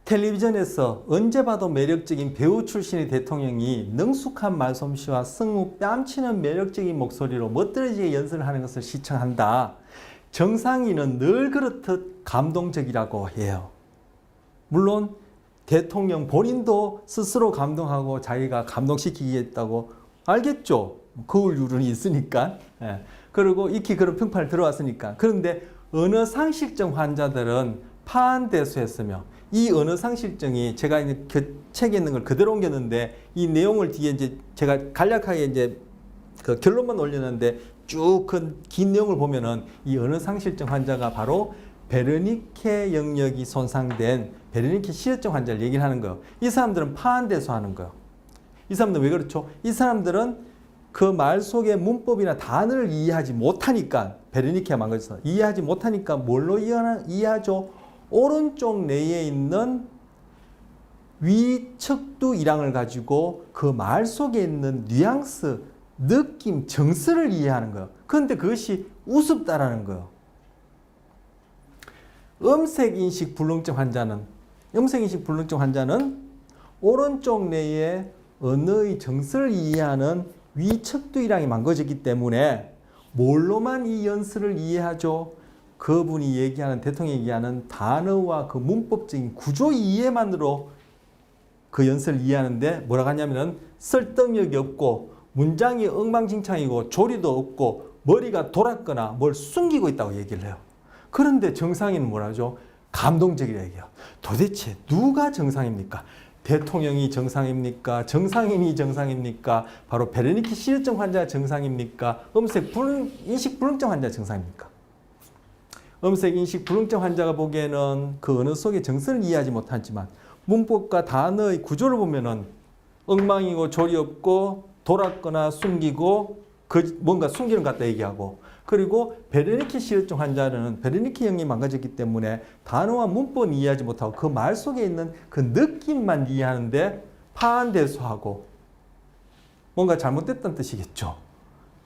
텔레비전에서 언제 봐도 매력적인 배우 출신의 대통령이 능숙한 말솜씨와 성우 뺨치는 매력적인 목소리로 멋들어지게 연설을 하는 것을 시청한다. 정상인은 늘 그렇듯 감동적이라고 해요. 물론 대통령 본인도 스스로 감동하고 자기가 감동시키겠다고 알겠죠. 거울 유른이 있으니까. 그리고 익히 그런 평판을 들어왔으니까. 그런데 언어상실증 환자들은 파한대소했으며 이 언어상실증이 제가 이제 그 책에 있는 걸 그대로 옮겼는데 이 내용을 뒤에 이제 제가 간략하게 이제 그 결론만 올렸는데 쭉 그 긴 내용을 보면은 이 언어상실증 환자가 바로 베르니케 영역이 손상된 베르니케 실어증 환자를 얘기를 하는 거예요. 이 사람들은 파한대소하는 거예요. 이 사람들은 왜 그렇죠? 이 사람들은 그 말 속의 문법이나 단어를 이해하지 못하니까 베르니케가 망가져서 이해하지 못하니까 뭘로 이해하죠? 오른쪽 뇌에 있는 위척두 일항을 가지고 그 말 속에 있는 뉘앙스, 느낌, 정서를 이해하는 거예요. 그런데 그것이 우습다라는 거예요. 음색인식 불능증 환자는 오른쪽 뇌에 언어의 정서를 이해하는 위척두 일항이 망가졌기 때문에 뭘로만 이 연설을 이해하죠? 그분이 얘기하는, 대통령이 얘기하는 단어와 그 문법적인 구조 이해만으로 그 연설을 이해하는데 뭐라고 하냐면은 설득력이 없고 문장이 엉망진창이고 조리도 없고 머리가 돌았거나 뭘 숨기고 있다고 얘기를 해요. 그런데 정상인은 뭐라죠? 감동적이라 얘기해요. 도대체 누가 정상입니까? 대통령이 정상입니까? 정상인이 정상입니까? 바로 베르니키 실증 환자가 정상입니까? 인식 불능증 환자가 정상입니까? 음색 인식 불능증 환자가 보기에는 그 언어 속의 정서를 이해하지 못하지만 문법과 단어의 구조를 보면은 엉망이고 조리 없고 돌았거나 숨기고 뭔가 숨기는 것 같다 얘기하고, 그리고 베르니키 실증 환자는 베르니키 형이 망가졌기 때문에 단어와 문법은 이해하지 못하고 그 말 속에 있는 그 느낌만 이해하는데 파한대소하고 뭔가 잘못됐다는 뜻이겠죠.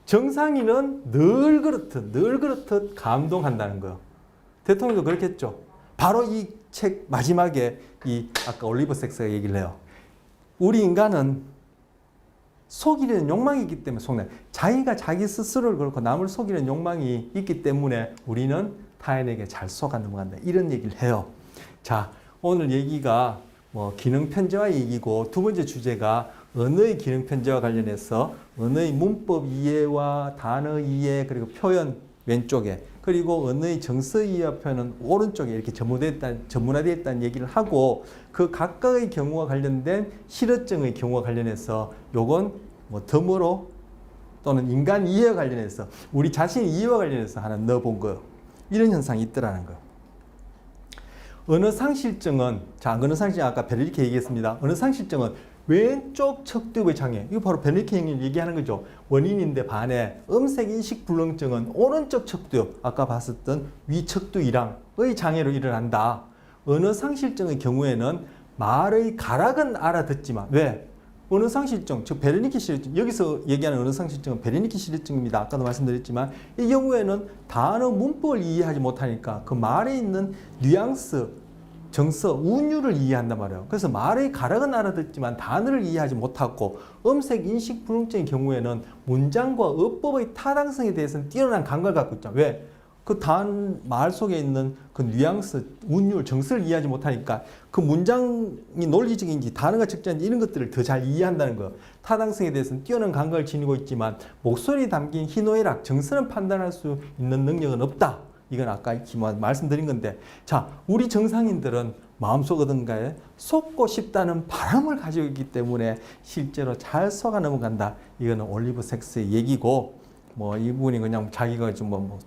정상인은 늘 그렇듯 감동한다는 거예요. 대통령도 그렇겠죠. 바로 이 책 마지막에 이 아까 올리버 섹스가 얘기를 해요. 우리 인간은 속이려는 욕망이 있기 때문에 속나요. 자기가 자기 스스로를 그렇고 남을 속이려는 욕망이 있기 때문에 우리는 타인에게 잘 속아 넘어간다. 이런 얘기를 해요. 자, 오늘 얘기가 뭐 기능 편제와 얘기고, 두 번째 주제가 언어의 기능 편제와 관련해서 언어의 문법 이해와 단어 이해 그리고 표현 왼쪽에, 그리고 언어의 정서 이해와 표현은 오른쪽에 이렇게 전문화되어 있다는 얘기를 하고, 그 각각의 경우와 관련된 실어증의 경우와 관련해서 요건 뭐 덤으로 또는 인간 이해와 관련해서 우리 자신 이해와 관련해서 하나 넣어본 거예요. 이런 현상이 있더라는 거예요. 언어상실증은, 자, 언어상실증 아까 베르니케 얘기했습니다. 언어상실증은 왼쪽 척두의 장애, 이거 바로 베르니케 형이 얘기하는 거죠. 원인인데 반해 음색인식 불능증은 오른쪽 척두, 아까 봤었던 위척두 일항의 장애로 일어난다. 언어상실증의 경우에는 말의 가락은 알아듣지만, 왜? 언어상실증, 즉 베르니케 실증, 여기서 얘기하는 언어상실증은 베르니케 실증입니다. 아까도 말씀드렸지만 이 경우에는 단어 문법을 이해하지 못하니까 그 말에 있는 뉘앙스, 정서, 운율을 이해한단 말이에요. 그래서 말의 가락은 알아듣지만 단어를 이해하지 못하고, 음색 인식 불능증의 경우에는 문장과 어법의 타당성에 대해서는 뛰어난 감각을 갖고 있죠. 왜? 그 말 속에 있는 그 뉘앙스, 운율, 정서를 이해하지 못하니까 그 문장이 논리적인지 단어가 적절한지 이런 것들을 더 잘 이해한다는 거예요. 타당성에 대해서는 뛰어난 감각을 지니고 있지만 목소리에 담긴 희노애락, 정서는 판단할 수 있는 능력은 없다. 이건 아까 말씀드린 건데, 자, 우리 정상인들은 마음속 어딘가에 속고 싶다는 바람을 가지고 있기 때문에 실제로 잘 속아 넘어간다. 이거는 올리버 섹스의 얘기고, 뭐 이분이 그냥 자기가 좀 뭐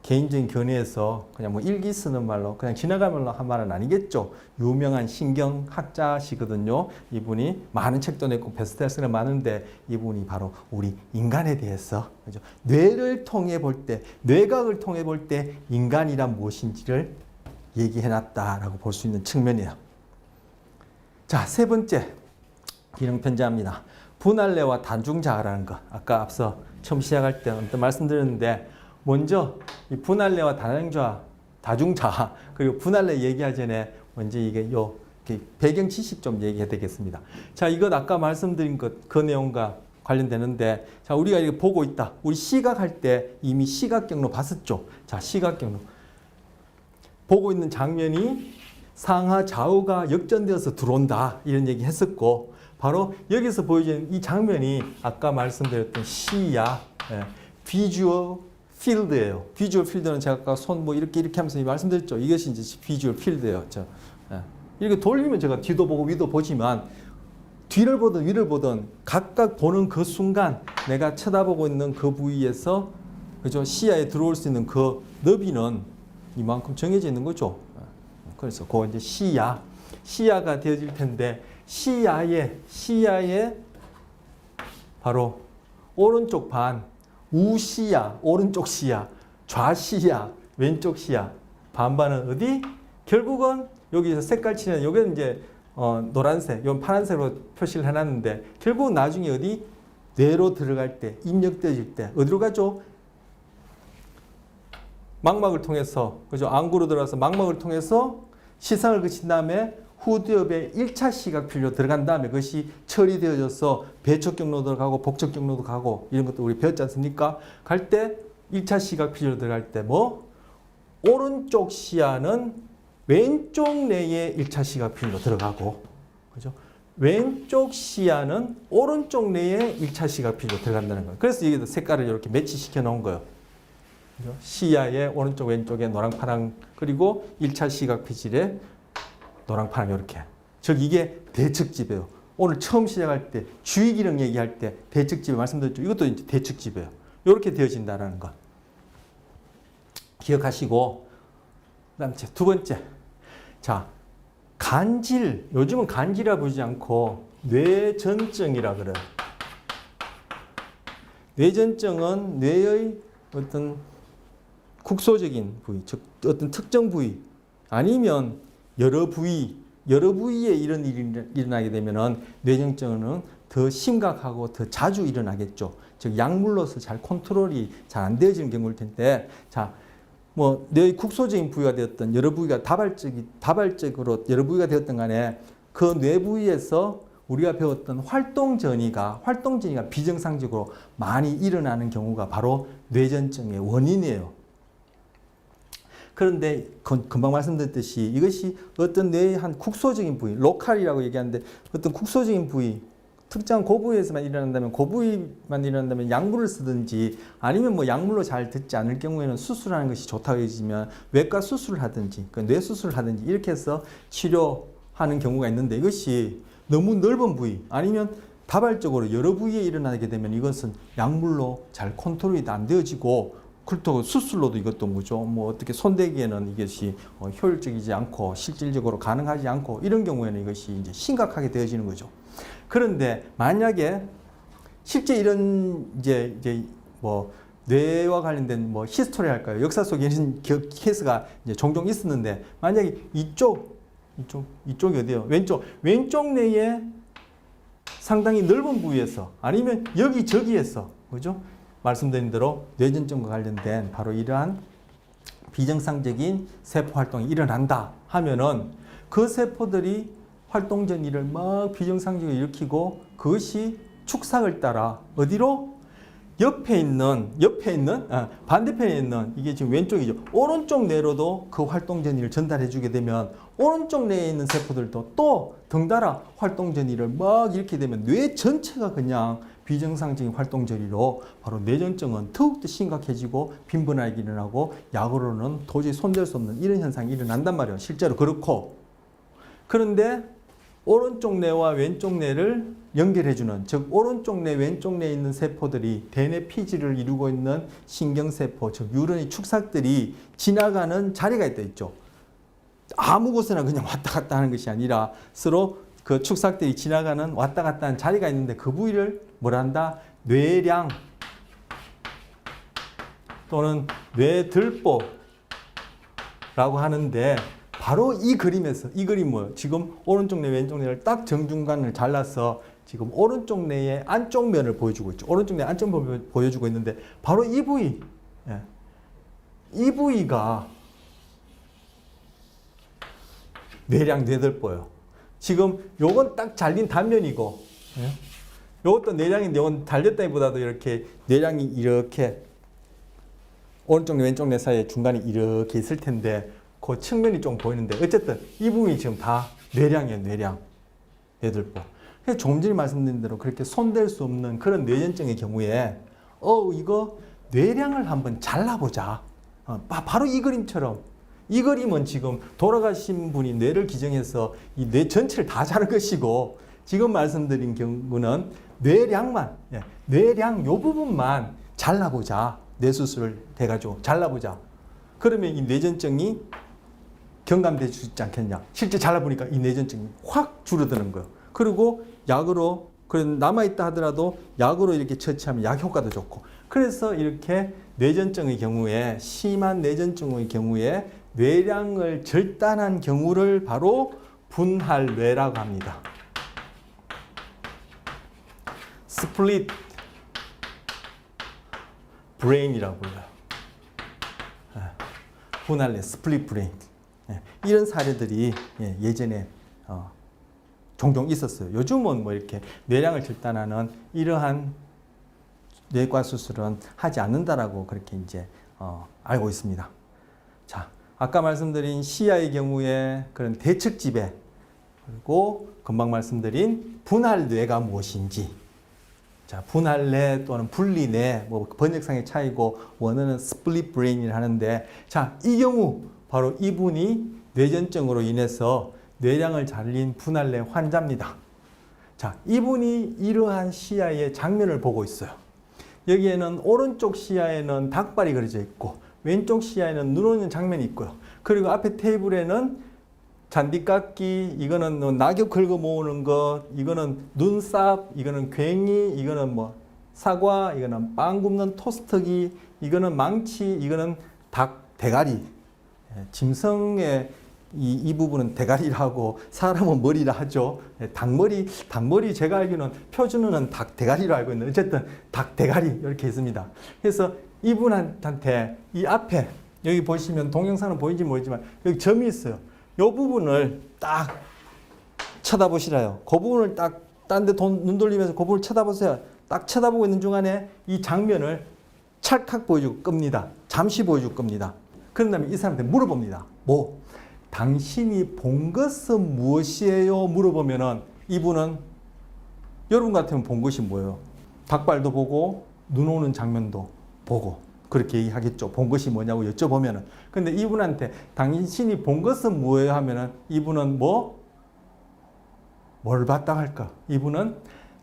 개인적인 견해에서 그냥 뭐 일기 쓰는 말로 그냥 지나가면서 한 말은 아니겠죠. 유명한 신경학자시거든요. 이분이 많은 책도 냈고 베스트셀러가 많은데, 이분이 바로 우리 인간에 대해서, 그죠? 뇌를 통해 볼 때, 뇌각을 통해 볼 때 인간이란 무엇인지를 얘기해놨다라고 볼 수 있는 측면이에요. 자, 세 번째 기능 편제합니다. 분할례와 단중자아라는 것. 아까 앞서 처음 시작할 때 어떤 말씀드렸는데, 먼저 이 분할례와 다중자아, 그리고 분할례 얘기하기 전에 먼저 이게 배경 지식 좀 얘기해야 되겠습니다. 자, 이것 아까 말씀드린 그 내용과 관련되는데, 자, 우리가 이렇게 보고 있다. 우리 시각할 때 이미 시각 경로 봤었죠. 자, 시각 경로. 보고 있는 장면이 상하 좌우가 역전되어서 들어온다. 이런 얘기 했었고, 바로 여기서 보여지는 이 장면이 아까 말씀드렸던 시야, 비주얼 필드예요. 비주얼 필드는 제가 아까 손 뭐 이렇게 하면서 말씀드렸죠. 이것이 이제 비주얼 필드예요. 이렇게 돌리면 제가 뒤도 보고 위도 보지만, 뒤를 보든 위를 보든 각각 보는 그 순간 내가 쳐다보고 있는 그 부위에서, 그죠? 시야에 들어올 수 있는 그 너비는 이만큼 정해져 있는 거죠. 그래서 그 이제 시야가 되어질 텐데, 시야에 바로 오른쪽 반, 우시야, 오른쪽 시야, 좌시야, 왼쪽 시야, 반반은 어디? 결국은 여기서 색깔 칠한, 여기는 이제 노란색, 이건 파란색으로 표시를 해놨는데 결국은 나중에 어디 뇌로 들어갈 때, 입력되어질 때 어디로 가죠? 망막을 통해서, 그죠? 안구로 들어가서 망막을 통해서 시선을 그친 다음에 후두엽에 1차 시각 필로 들어간 다음에 그것이 처리되어져서 배척 경로도 가고 복척 경로도 가고 이런 것도 우리 배웠지 않습니까? 갈 때 1차 시각 필로 들어갈 때 뭐? 오른쪽 시야는 왼쪽 뇌에 1차 시각 필로 들어가고, 그죠? 왼쪽 시야는 오른쪽 뇌에 1차 시각 필로 들어간다는 거예요. 그래서 여기도 색깔을 이렇게 매치시켜 놓은 거예요. 그죠? 시야의 오른쪽 왼쪽에 노랑 파랑 그리고 1차 시각 피질에 노랑 파랑 이렇게. 즉 이게 대측집이에요. 오늘 처음 시작할 때 주의기능 얘기할 때 대측집 말씀드렸죠. 이것도 이제 대측집이에요. 이렇게 되어진다는 거 기억하시고, 그다음 두 번째, 자 간질. 요즘은 간질이라 부르지 않고 뇌전증이라 그래요. 뇌전증은 뇌의 어떤 국소적인 부위, 즉 어떤 특정 부위 아니면 여러 부위에 이런 일이 일어나게 되면은 뇌전증은 더 심각하고 더 자주 일어나겠죠. 즉 약물로서 잘 컨트롤이 잘 안 되어지는 경우일 텐데, 자, 뭐 뇌의 국소적인 부위가 되었던 여러 부위가 다발적으로 여러 부위가 되었던 간에 그 뇌 부위에서 우리가 배웠던 활동 전이가 비정상적으로 많이 일어나는 경우가 바로 뇌전증의 원인이에요. 그런데 금방 말씀드렸듯이 이것이 어떤 뇌의 한 국소적인 부위, 로컬이라고 얘기하는데 어떤 국소적인 부위, 특정한 그 부위에서만 일어난다면 약물을 쓰든지 아니면 뭐 약물로 잘 듣지 않을 경우에는 수술하는 것이 좋다고 해지면 외과 수술을 하든지 뇌 수술을 하든지 이렇게 해서 치료하는 경우가 있는데, 이것이 너무 넓은 부위 아니면 다발적으로 여러 부위에 일어나게 되면 이것은 약물로 잘 컨트롤이 안 되어지고, 그렇다고 수술로도 이것도 뭐죠? 뭐 어떻게 손대기에는 이것이 효율적이지 않고 실질적으로 가능하지 않고 이런 경우에는 이것이 이제 심각하게 되어지는 거죠. 그런데 만약에 실제 이런 이제 뭐 뇌와 관련된 뭐 히스토리 할까요? 역사 속에 이런 케이스가 이제 종종 있었는데, 만약에 이쪽이 어디요? 왼쪽 뇌에 상당히 넓은 부위에서 아니면 여기저기에서, 그죠? 말씀드린 대로 뇌전증과 관련된 바로 이러한 비정상적인 세포 활동이 일어난다 하면은 그 세포들이 활동 전이를 막 비정상적으로 일으키고 그것이 축삭을 따라 어디로? 옆에 있는 반대편에 있는, 이게 지금 왼쪽이죠. 오른쪽 뇌로도 그 활동 전이를 전달해 주게 되면 오른쪽 뇌에 있는 세포들도 또 덩달아 활동 전이를 막 이렇게 되면 뇌 전체가 그냥 비정상적인 활동 전이로 바로 뇌전증은 더욱더 심각해지고 빈번하게 일어나고 약으로는 도저히 손댈 수 없는 이런 현상이 일어난단 말이에요. 실제로 그렇고. 그런데 오른쪽 뇌와 왼쪽 뇌를 연결해주는, 즉 오른쪽 뇌, 왼쪽 뇌에 있는 세포들이 대뇌 피질을 이루고 있는 신경세포, 즉 뉴런의 축삭들이 지나가는 자리가 있죠. 아무 곳에나 그냥 왔다 갔다 하는 것이 아니라 서로 그 축삭들이 지나가는 왔다 갔다 하는 자리가 있는데 그 부위를 뭐라 한다? 뇌량 또는 뇌들보라고 하는데, 바로 이 그림에서, 이 그림 뭐예요? 지금 오른쪽 뇌, 왼쪽 뇌를 딱 정중간을 잘라서 지금 오른쪽 뇌의 안쪽 면을 보여주고 있죠. 오른쪽 뇌 안쪽 면을 보여주고 있는데 바로 이 부위, 이 부위가 뇌량 뇌들보예요. 지금 요건 딱 잘린 단면이고, 요것도 뇌량인데 요건 달렸다기보다도 이렇게 뇌량이 이렇게 오른쪽 뇌, 왼쪽 뇌 사이에 중간에 이렇게 있을 텐데 그 측면이 좀 보이는데, 어쨌든 이 부분이 지금 다 뇌량이에요. 뇌량, 뇌들보. 그래서 조금 전에 말씀드린 대로 그렇게 손댈 수 없는 그런 뇌전증의 경우에 이거 뇌량을 한번 잘라보자. 바로 이 그림처럼. 이 그림은 지금 돌아가신 분이 뇌를 기증해서 이 뇌 전체를 다 자른 것이고, 지금 말씀드린 경우는 뇌량만, 뇌량 요 부분만 잘라보자. 뇌수술을 해가지고 잘라보자. 그러면 이 뇌전증이 경감될 수 있지 않겠냐. 실제 잘라보니까 이 뇌전증이 확 줄어드는 거예요. 그리고 약으로, 남아있다 하더라도 약으로 이렇게 처치하면 약 효과도 좋고. 그래서 이렇게 뇌전증의 경우에, 심한 뇌전증의 경우에 뇌량을 절단한 경우를 바로 분할뇌라고 합니다. 스플릿 브레인이라고 불러요. 분할뇌, 스플릿 브레인. 이런 사례들이 예전에 종종 있었어요. 요즘은 뭐 이렇게 뇌량을 절단하는 이러한 뇌과 수술은 하지 않는다라고 그렇게 이제 알고 있습니다. 자, 아까 말씀드린 시야의 경우에 그런 대측 지배, 그리고 금방 말씀드린 분할뇌가 무엇인지, 자, 분할뇌 또는 분리뇌, 뭐 번역상의 차이고 원어는 스플릿 브레인이라 하는데, 자, 이 경우 바로 이분이 뇌전증으로 인해서 뇌량을 잘린 분할뇌 환자입니다. 자, 이분이 이러한 시야의 장면을 보고 있어요. 여기에는 오른쪽 시야에는 닭발이 그려져 있고 왼쪽 시야에는 눈 오는 장면이 있고요. 그리고 앞에 테이블에는 잔디깎기, 이거는 낙엽 긁어 모으는 것, 이거는 눈삽, 이거는 괭이, 이거는 뭐 사과, 이거는 빵 굽는 토스터기, 이거는 망치, 이거는 닭 대가리. 짐승의 이 부분은 대가리라고 사람은 머리라 하죠. 닭머리 제가 알기로는 표준어는 닭 대가리로 알고 있는데 어쨌든 닭 대가리 이렇게 있습니다. 그래서 이분한테 이 앞에 여기 보시면 동영상은 보이지 모르지만 여기 점이 있어요. 이 부분을 딱 쳐다보시라요. 그 부분을 딱 딴 데 눈 돌리면서 그 부분을 쳐다보세요. 딱 쳐다보고 있는 중간에 이 장면을 찰칵 보여줄 겁니다. 잠시 보여줄 겁니다. 그런 다음에 이 사람한테 물어봅니다. 뭐? 당신이 본 것은 무엇이에요? 물어보면은 이분은 여러분 같으면 본 것이 뭐예요? 닭발도 보고 눈 오는 장면도 보고 그렇게 얘기하겠죠. 본 것이 뭐냐고 여쭤보면은. 근데 이분한테 당신이 본 것은 뭐예요? 하면은 이분은 뭘 봤다 할까? 이분은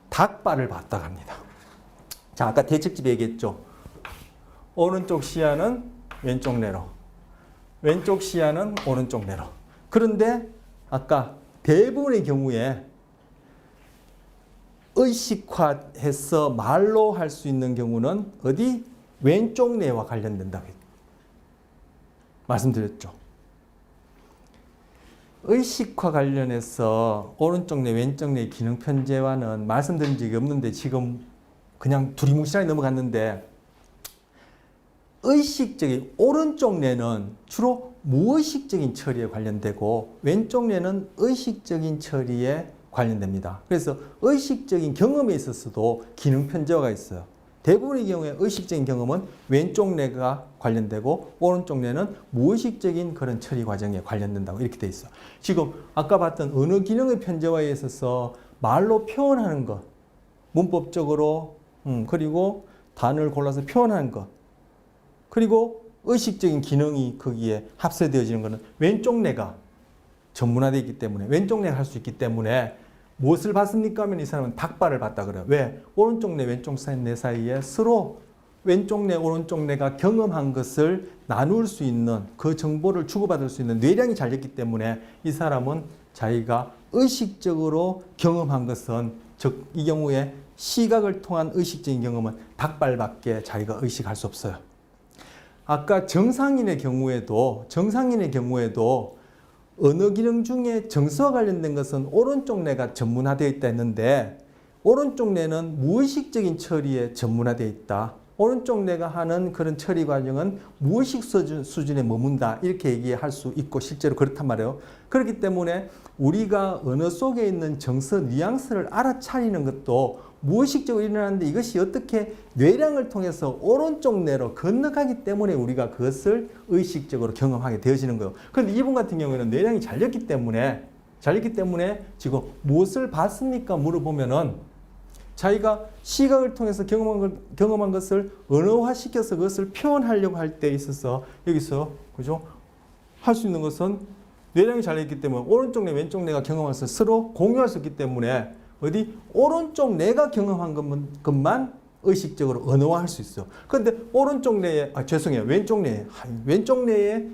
닭발을 봤다 합니다. 자, 아까 대측집에 얘기했죠. 오른쪽 시야는 왼쪽 뇌로, 왼쪽 시야는 오른쪽 뇌로. 그런데 아까 대부분의 경우에 의식화해서 말로 할 수 있는 경우는 어디? 왼쪽 뇌와 관련된다고 말씀드렸죠. 의식화 관련해서 오른쪽 뇌, 왼쪽 뇌 기능 편제와는 말씀드린 적이 없는데 지금 그냥 두리뭉실하게 넘어갔는데, 의식적인 오른쪽 뇌는 주로 무의식적인 처리에 관련되고 왼쪽 뇌는 의식적인 처리에 관련됩니다. 그래서 의식적인 경험에 있어서도 기능 편제가 있어요. 대부분의 경우에 의식적인 경험은 왼쪽 뇌가 관련되고 오른쪽 뇌는 무의식적인 그런 처리 과정에 관련된다고 이렇게 돼 있어요. 지금 아까 봤던 언어 기능의 편제화에 있어서 말로 표현하는 것, 문법적으로 그리고 단어를 골라서 표현하는 것, 그리고 의식적인 기능이 거기에 합세되어지는 것은 왼쪽 뇌가 전문화되어 있기 때문에, 왼쪽 뇌가 할 수 있기 때문에 무엇을 봤습니까? 하면 이 사람은 닭발을 봤다 그래요. 왜? 오른쪽 뇌, 왼쪽 뇌 사이에 서로 왼쪽 뇌, 오른쪽 뇌가 경험한 것을 나눌 수 있는, 그 정보를 주고받을 수 있는 뇌량이 잘렸기 때문에 이 사람은 자기가 의식적으로 경험한 것은, 즉 이 경우에 시각을 통한 의식적인 경험은 닭발밖에 자기가 의식할 수 없어요. 아까 정상인의 경우에도 언어 기능 중에 정서와 관련된 것은 오른쪽 뇌가 전문화되어 있다 했는데, 오른쪽 뇌는 무의식적인 처리에 전문화되어 있다. 오른쪽 뇌가 하는 그런 처리 과정은 무의식 수준에 머문다. 이렇게 얘기할 수 있고 실제로 그렇단 말이에요. 그렇기 때문에 우리가 언어 속에 있는 정서 뉘앙스를 알아차리는 것도 무의식적으로 일어나는데, 이것이 어떻게 뇌량을 통해서 오른쪽 뇌로 건너가기 때문에 우리가 그것을 의식적으로 경험하게 되어지는 거예요. 그런데 이분 같은 경우에는 뇌량이 잘렸기 때문에 지금 무엇을 봤습니까? 물어보면은 자기가 시각을 통해서 경험한 것을 언어화시켜서 그것을 표현하려고 할 때 있어서 여기서 그죠? 할 수 있는 것은 뇌량이 잘렸기 때문에 오른쪽 뇌, 왼쪽 뇌가 경험한 것을 서로 공유할 수 있기 때문에 어디 오른쪽 뇌가 경험한 것만 의식적으로 언어화할 수 있어요. 그런데 오른쪽 뇌에 왼쪽 뇌에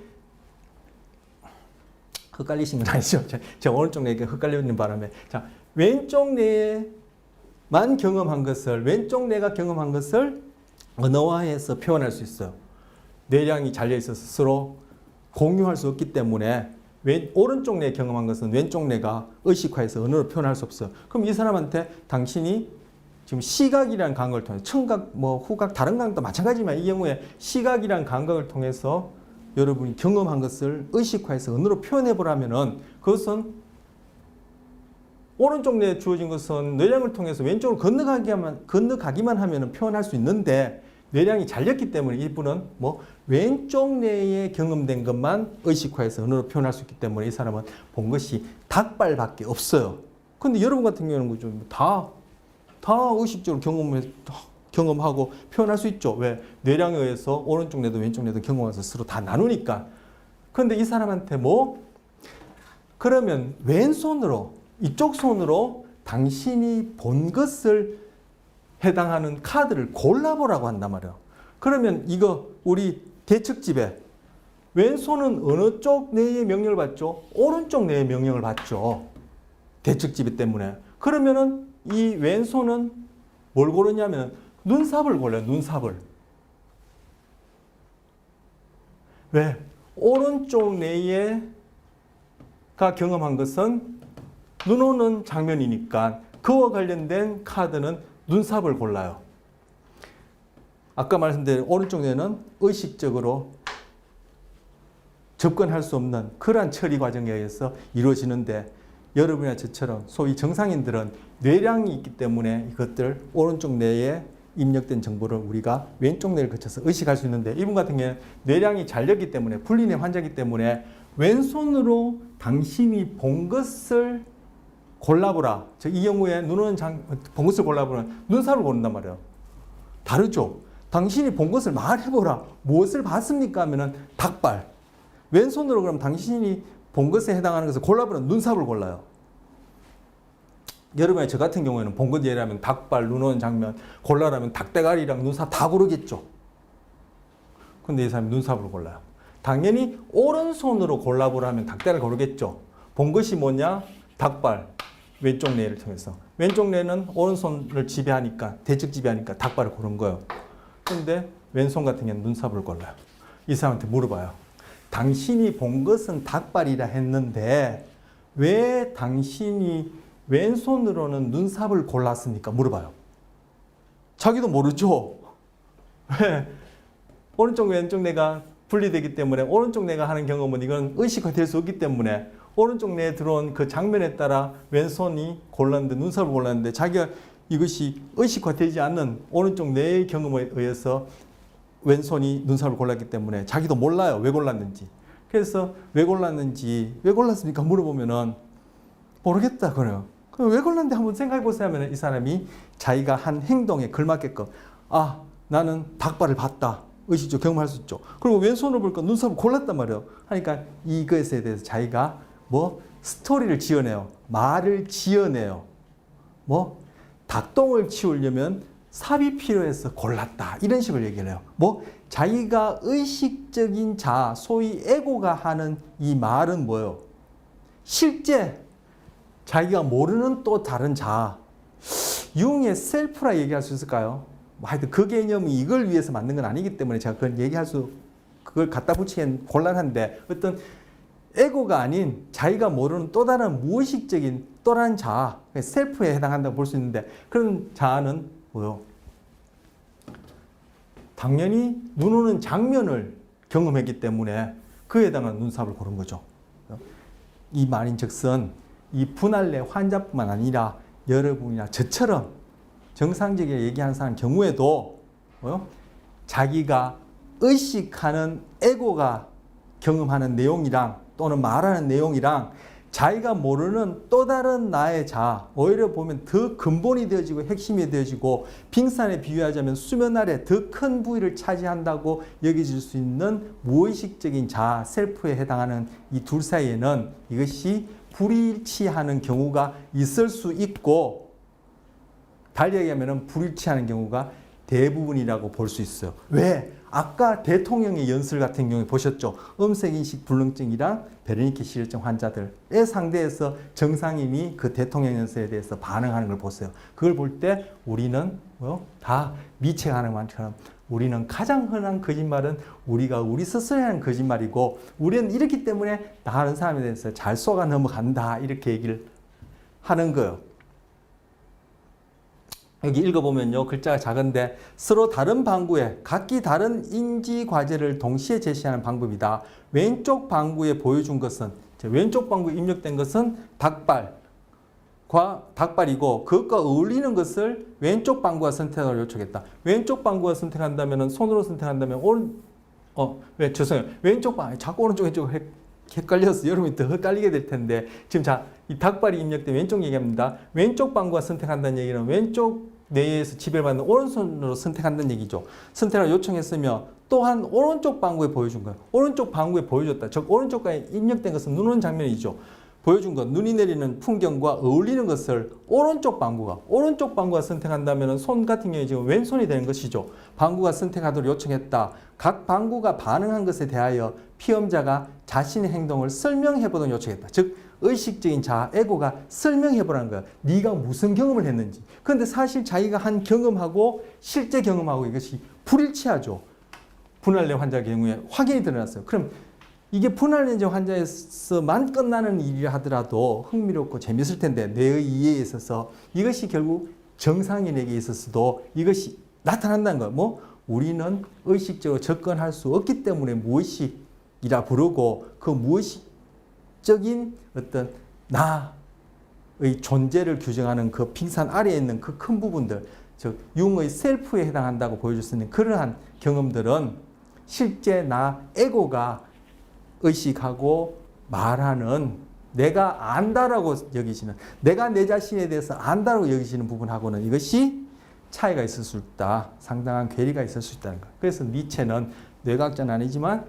헷갈리신 건 아니죠? 제가 오른쪽 뇌에 헷갈리는 바람에, 자, 왼쪽 뇌만 경험한 것을, 왼쪽 뇌가 경험한 것을 언어화해서 표현할 수 있어요. 뇌량이 잘려 있어서 서로 공유할 수 없기 때문에 오른쪽 뇌 경험한 것은 왼쪽 뇌가 의식화해서 언어로 표현할 수 없어요. 그럼 이 사람한테 당신이 지금 시각이라는 감각을 통해서 청각, 뭐 후각, 다른 감각도 마찬가지지만 이 경우에 시각이라는 감각을 통해서 여러분이 경험한 것을 의식화해서 언어로 표현해 보라면은 그것은 오른쪽 뇌에 주어진 것은 뇌량을 통해서 왼쪽으로 건너가기만 하면 표현할 수 있는데 뇌량이 잘렸기 때문에 이분은 뭐 왼쪽 뇌에 경험된 것만 의식화해서 언어로 표현할 수 있기 때문에 이 사람은 본 것이 닭발밖에 없어요. 근데 여러분 같은 경우는 좀 다 의식적으로 경험하고 표현할 수 있죠. 왜? 뇌량에 의해서 오른쪽 뇌도 왼쪽 뇌도 경험해서 서로 다 나누니까. 근데 이 사람한테 뭐 그러면 왼손으로 이쪽 손으로 당신이 본 것을 해당하는 카드를 골라보라고 한단 말이에요. 그러면 이거 우리 대측집에 왼손은 어느 쪽 뇌의 명령을 받죠? 오른쪽 뇌의 명령을 받죠. 대측집이 때문에. 그러면은 이 왼손은 뭘 고르냐면 눈삽을 골라요. 눈삽을. 왜? 오른쪽 뇌가 경험한 것은 눈 오는 장면이니까 그와 관련된 카드는 눈삽을 골라요. 아까 말씀드린 오른쪽 뇌는 의식적으로 접근할 수 없는 그러한 처리 과정에 의해서 이루어지는데 여러분이나 저처럼 소위 정상인들은 뇌량이 있기 때문에 이것들 오른쪽 뇌에 입력된 정보를 우리가 왼쪽 뇌를 거쳐서 의식할 수 있는데 이분 같은 경우는 뇌량이 잘렸기 때문에 분리뇌 환자이기 때문에 왼손으로 당신이 본 것을 골라보라. 이 경우에 눈 오는 본 것을 골라보면 눈삽을 고른단 말이에요. 다르죠? 당신이 본 것을 말해보라. 무엇을 봤습니까? 하면은 닭발. 왼손으로 그럼 당신이 본 것에 해당하는 것을 골라보라. 눈삽을 골라요. 여러분이 저 같은 경우에는 본 것 예라면 닭발, 눈 오는 장면 골라라면 닭대가리랑 눈삽 다 고르겠죠. 근데 이 사람이 눈삽을 골라요. 당연히 오른손으로 골라보라면 닭대가리를 고르겠죠. 본 것이 뭐냐? 닭발. 왼쪽 뇌를 통해서. 왼쪽 뇌는 오른손을 지배하니까, 대측 지배하니까 닭발을 고른 거예요. 근데 왼손 같은 경우는 눈삽을 골라요. 이 사람한테 물어봐요. 당신이 본 것은 닭발이라 했는데 왜 당신이 왼손으로는 눈삽을 골랐습니까? 물어봐요. 자기도 모르죠. 왜? 오른쪽 왼쪽 뇌가 분리되기 때문에 오른쪽 뇌가 하는 경험은 이건 의식화될 수 없기 때문에 오른쪽 뇌에 들어온 그 장면에 따라 왼손이 골랐는데 눈썹을 골랐는데 자기가 이것이 의식화되지 않는 오른쪽 뇌의 경험에 의해서 왼손이 눈썹을 골랐기 때문에 자기도 몰라요. 왜 골랐는지. 그래서 왜 골랐는지 왜 골랐습니까? 물어보면은 모르겠다 그래요. 그럼 왜 골랐는데 한번 생각해 보세요 하면 이 사람이 자기가 한 행동에 걸맞게끔 아 나는 닭발을 봤다. 의식적으로 경험할 수 있죠. 그리고 왼손을 보니까 눈썹을 골랐단 말이에요. 하니까 이것에 대해서 자기가 뭐 스토리를 지어내요. 말을 지어내요. 뭐 닭똥을 치우려면 삽이 필요해서 골랐다. 이런 식으로 얘기를 해요. 뭐 자기가 의식적인 자, 소위 에고가 하는 이 말은 뭐예요? 실제 자기가 모르는 또 다른 자. 융의 셀프라 얘기할 수 있을까요? 하여튼 그 개념이 이걸 위해서 만든 건 아니기 때문에 제가 그걸 갖다 붙이기엔 곤란한데 어떤 에고가 아닌 자기가 모르는 또 다른 무의식적인 또 다른 자, 셀프에 해당한다고 볼 수 있는데 그런 자아는 뭐요? 당연히 눈 오는 장면을 경험했기 때문에 그에 해당하는 눈삽을 고른 거죠. 이 말인즉슨 이 분할뇌 환자뿐만 아니라 여러분이나 저처럼 정상적이게 얘기하는 사람 경우에도 뭐요? 자기가 의식하는 에고가 경험하는 내용이랑 또는 말하는 내용이랑 자기가 모르는 또 다른 나의 자, 오히려 보면 더 근본이 되어지고 핵심이 되어지고 빙산에 비유하자면 수면 아래 더 큰 부위를 차지한다고 여겨질 수 있는 무의식적인 자, 셀프에 해당하는 이 둘 사이에는 이것이 불일치하는 경우가 있을 수 있고 달리 얘기하면 불일치하는 경우가 대부분이라고 볼 수 있어요. 왜? 아까 대통령의 연설 같은 경우에 보셨죠? 음색인식 불능증이랑 베르니케 실증 환자들에 상대해서 정상인이 그 대통령 연설에 대해서 반응하는 걸 보세요. 그걸 볼 때 우리는 다 미쳐가는 것처럼 우리는 가장 흔한 거짓말은 우리가 우리 스스로 하는 거짓말이고 우리는 이렇기 때문에 다른 사람에 대해서 잘 속아 넘어간다 이렇게 얘기를 하는 거예요. 여기 읽어보면요. 글자가 작은데 서로 다른 방구에 각기 다른 인지 과제를 동시에 제시하는 방법이다. 왼쪽 방구에 보여준 것은 왼쪽 방구에 입력된 것은 닭발이고 그것과 어울리는 것을 왼쪽 방구가 선택하도록 요청했다. 왼쪽 방구가 선택한다면 손으로 선택한다면 죄송해요. 왼쪽 방 자꾸 오른쪽 왼쪽 헷갈려서 여러분이 더 헷갈리게 될 텐데 지금 이 닭발이 입력된 왼쪽 얘기합니다. 왼쪽 방구가 선택한다는 얘기는 왼쪽 뇌에서 지배받는 오른손으로 선택한다는 얘기죠. 선택을 요청했으며 또한 오른쪽 방구에 보여준 거예요. 오른쪽 방구에 보여줬다. 즉 오른쪽에 입력된 것은 눈 오는 장면이죠. 보여준 것, 눈이 내리는 풍경과 어울리는 것을 오른쪽 방구가 선택한다면 손 같은 경우에 지금 왼손이 되는 것이죠. 방구가 선택하도록 요청했다. 각 방구가 반응한 것에 대하여 피험자가 자신의 행동을 설명해보도록 요청했다. 즉 의식적인 자아, 에고가 설명해보라는 거야. 네가 무슨 경험을 했는지. 그런데 사실 자기가 한 경험하고 실제 경험하고 이것이 불일치하죠. 분할내 환자 경우에 확인이 드러났어요. 그럼 이게 분할내제 환자에서만 끝나는 일이라 하더라도 흥미롭고 재밌을 텐데 뇌의 이해에 있어서 이것이 결국 정상인에게 있어서도 이것이 나타난다는 거예요. 뭐 우리는 의식적으로 접근할 수 없기 때문에 무의식이라 부르고 그 무의식적인 어떤 나의 존재를 규정하는 그 빙산 아래에 있는 그 큰 부분들, 즉 융의 셀프에 해당한다고 보여줄 수 있는 그러한 경험들은 실제 나 에고가 의식하고 말하는 내가 안다라고 여기시는 내가 내 자신에 대해서 안다라고 여기시는 부분하고는 이것이 차이가 있을 수 있다. 상당한 괴리가 있을 수 있다는 것. 그래서 니체는 뇌과학자는 아니지만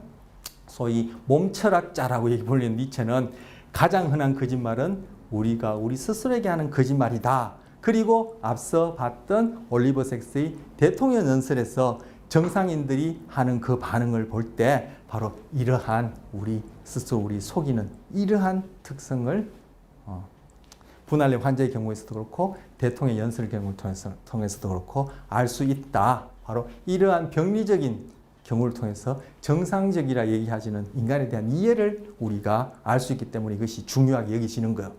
소위 몸철학자라고 불리는 니체는 가장 흔한 거짓말은 우리가 우리 스스로에게 하는 거짓말이다. 그리고 앞서 봤던 올리버 섹스의 대통령 연설에서 정상인들이 하는 그 반응을 볼 때 바로 이러한 우리 스스로 우리 속이는 이러한 특성을 분할내 환자의 경우에서도 그렇고 대통령 연설 경우를 통해서도 그렇고 알 수 있다. 바로 이러한 병리적인 경우를 통해서 정상적이라 얘기하시는 인간에 대한 이해를 우리가 알 수 있기 때문에 이것이 중요하게 여기시는 거예요.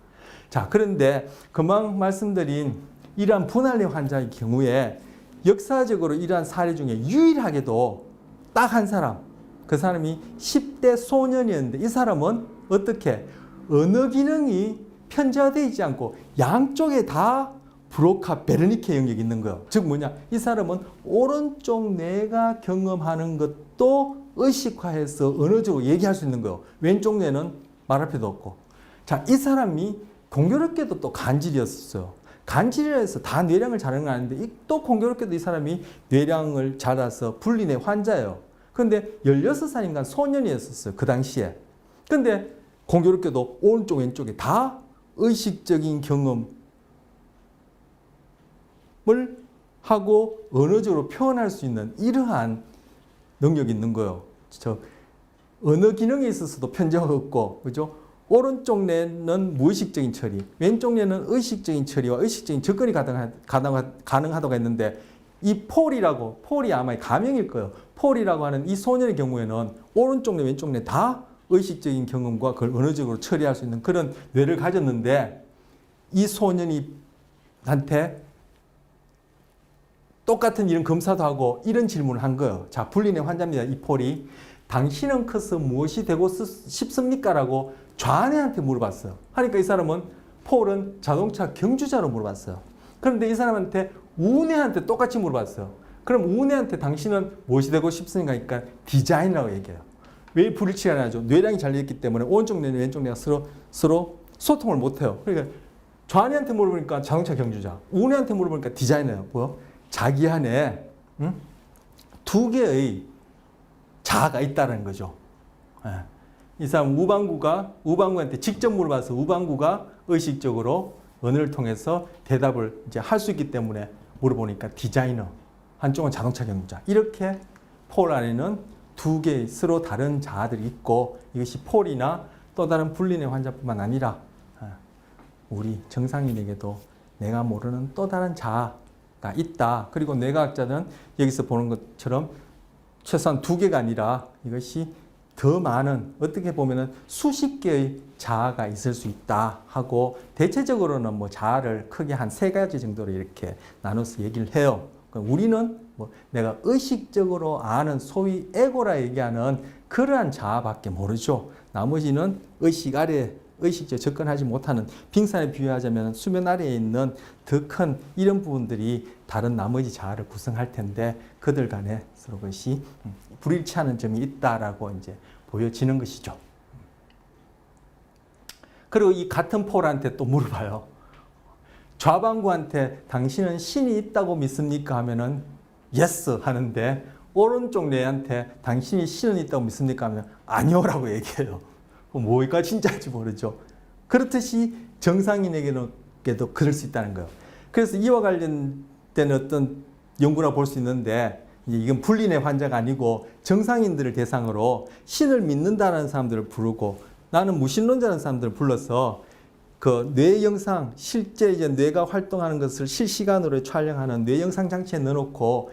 자, 그런데 금방 말씀드린 이러한 분할내 환자의 경우에 역사적으로 이러한 사례 중에 유일하게도 딱 한 사람, 그 사람이 10대 소년이었는데 이 사람은 어떻게 언어 기능이 편제화되어 있지 않고 양쪽에 다 브로카 베르니케 영역이 있는 거예요. 즉 뭐냐? 이 사람은 오른쪽 뇌가 경험하는 것도 의식화해서 언어적으로 얘기할 수 있는 거예요. 왼쪽 뇌는 말할 필요도 없고. 자, 이 사람이 공교롭게도 또 간질이었어요. 간질이라 해서 다 뇌량을 자르는 건 아닌데 또 공교롭게도 이 사람이 뇌량을 자라서 분리뇌 환자예요. 그런데 16살인가 소년이었어요. 그 당시에. 근데 공교롭게도 오른쪽 왼쪽에 다 의식적인 경험을 하고 언어적으로 표현할 수 있는 이러한 능력이 있는 거예요. 언어 기능에 있어서도 편제가 없고, 그죠? 오른쪽 뇌는 무의식적인 처리, 왼쪽 뇌는 의식적인 처리와 의식적인 접근이 가능하다고 했는데 이 폴이 아마 가명일 거예요. 폴이라고 하는 이 소년의 경우에는 오른쪽 뇌, 왼쪽 뇌 다 의식적인 경험과 그걸 언어적으로 처리할 수 있는 그런 뇌를 가졌는데 이 소년한테 똑같은 이런 검사도 하고 이런 질문을 한 거예요. 자, 분리뇌 환자입니다. 이 폴이. 당신은 커서 무엇이 되고 싶습니까? 라고 좌뇌한테 물어봤어요. 하니까 이 사람은 폴은 자동차 경주자로 물어봤어요. 그런데 이 사람한테 우뇌한테 똑같이 물어봤어요. 그럼 우뇌한테 당신은 무엇이 되고 싶습니까? 그러니까 디자인이라고 얘기해요. 왜 불일치가 나죠? 뇌량이 잘렸기 때문에 오른쪽 뇌는 왼쪽 뇌가 서로 소통을 못해요. 그러니까 좌뇌한테 물어보니까 자동차 경주자, 우뇌한테 물어보니까 디자이너예요. 뭐요? 자기 안에 두 개의 자아가 있다는 거죠. 이 사람 우방구한테 직접 물어봐서 우방구가 의식적으로 언어를 통해서 대답을 이제 할 수 있기 때문에 물어보니까 디자이너, 한쪽은 자동차 경주자. 이렇게 폴 안에는 두 개의 서로 다른 자아들이 있고 이것이 폴이나 또 다른 분리뇌 환자뿐만 아니라 우리 정상인에게도 내가 모르는 또 다른 자아, 뇌가 있다. 그리고 뇌과학자들은 여기서 보는 것처럼 최소한 2개가 아니라 이것이 더 많은, 어떻게 보면은 수십 개의 자아가 있을 수 있다 하고, 대체적으로는 뭐 자아를 크게 한 3가지 정도로 이렇게 나눠서 얘기를 해요. 우리는 뭐 내가 의식적으로 아는 소위 에고라 얘기하는 그러한 자아밖에 모르죠. 나머지는 의식 아래, 의식적으로 접근하지 못하는, 빙산에 비유하자면 수면 아래에 있는 더 큰 이런 부분들이 다른 나머지 자아를 구성할 텐데, 그들 간에 서로 것이 불일치하는 점이 있다라고 이제 보여지는 것이죠. 그리고 이 같은 폴한테 또 물어봐요. 좌반구한테 당신은 신이 있다고 믿습니까? 하면은 yes 하는데, 오른쪽 뇌한테 당신이 신은 있다고 믿습니까? 하면 아니요라고 얘기해요. 뭐가 진짜인지 모르죠. 그렇듯이 정상인에게도 그럴 수 있다는 거예요. 그래서 이와 관련된 어떤 연구나 볼 수 있는데, 이건 불린의 환자가 아니고 정상인들을 대상으로 신을 믿는다는 사람들을 부르고, 나는 무신론자라는 사람들을 불러서 그 뇌 영상, 실제 이제 뇌가 활동하는 것을 실시간으로 촬영하는 뇌 영상 장치에 넣어놓고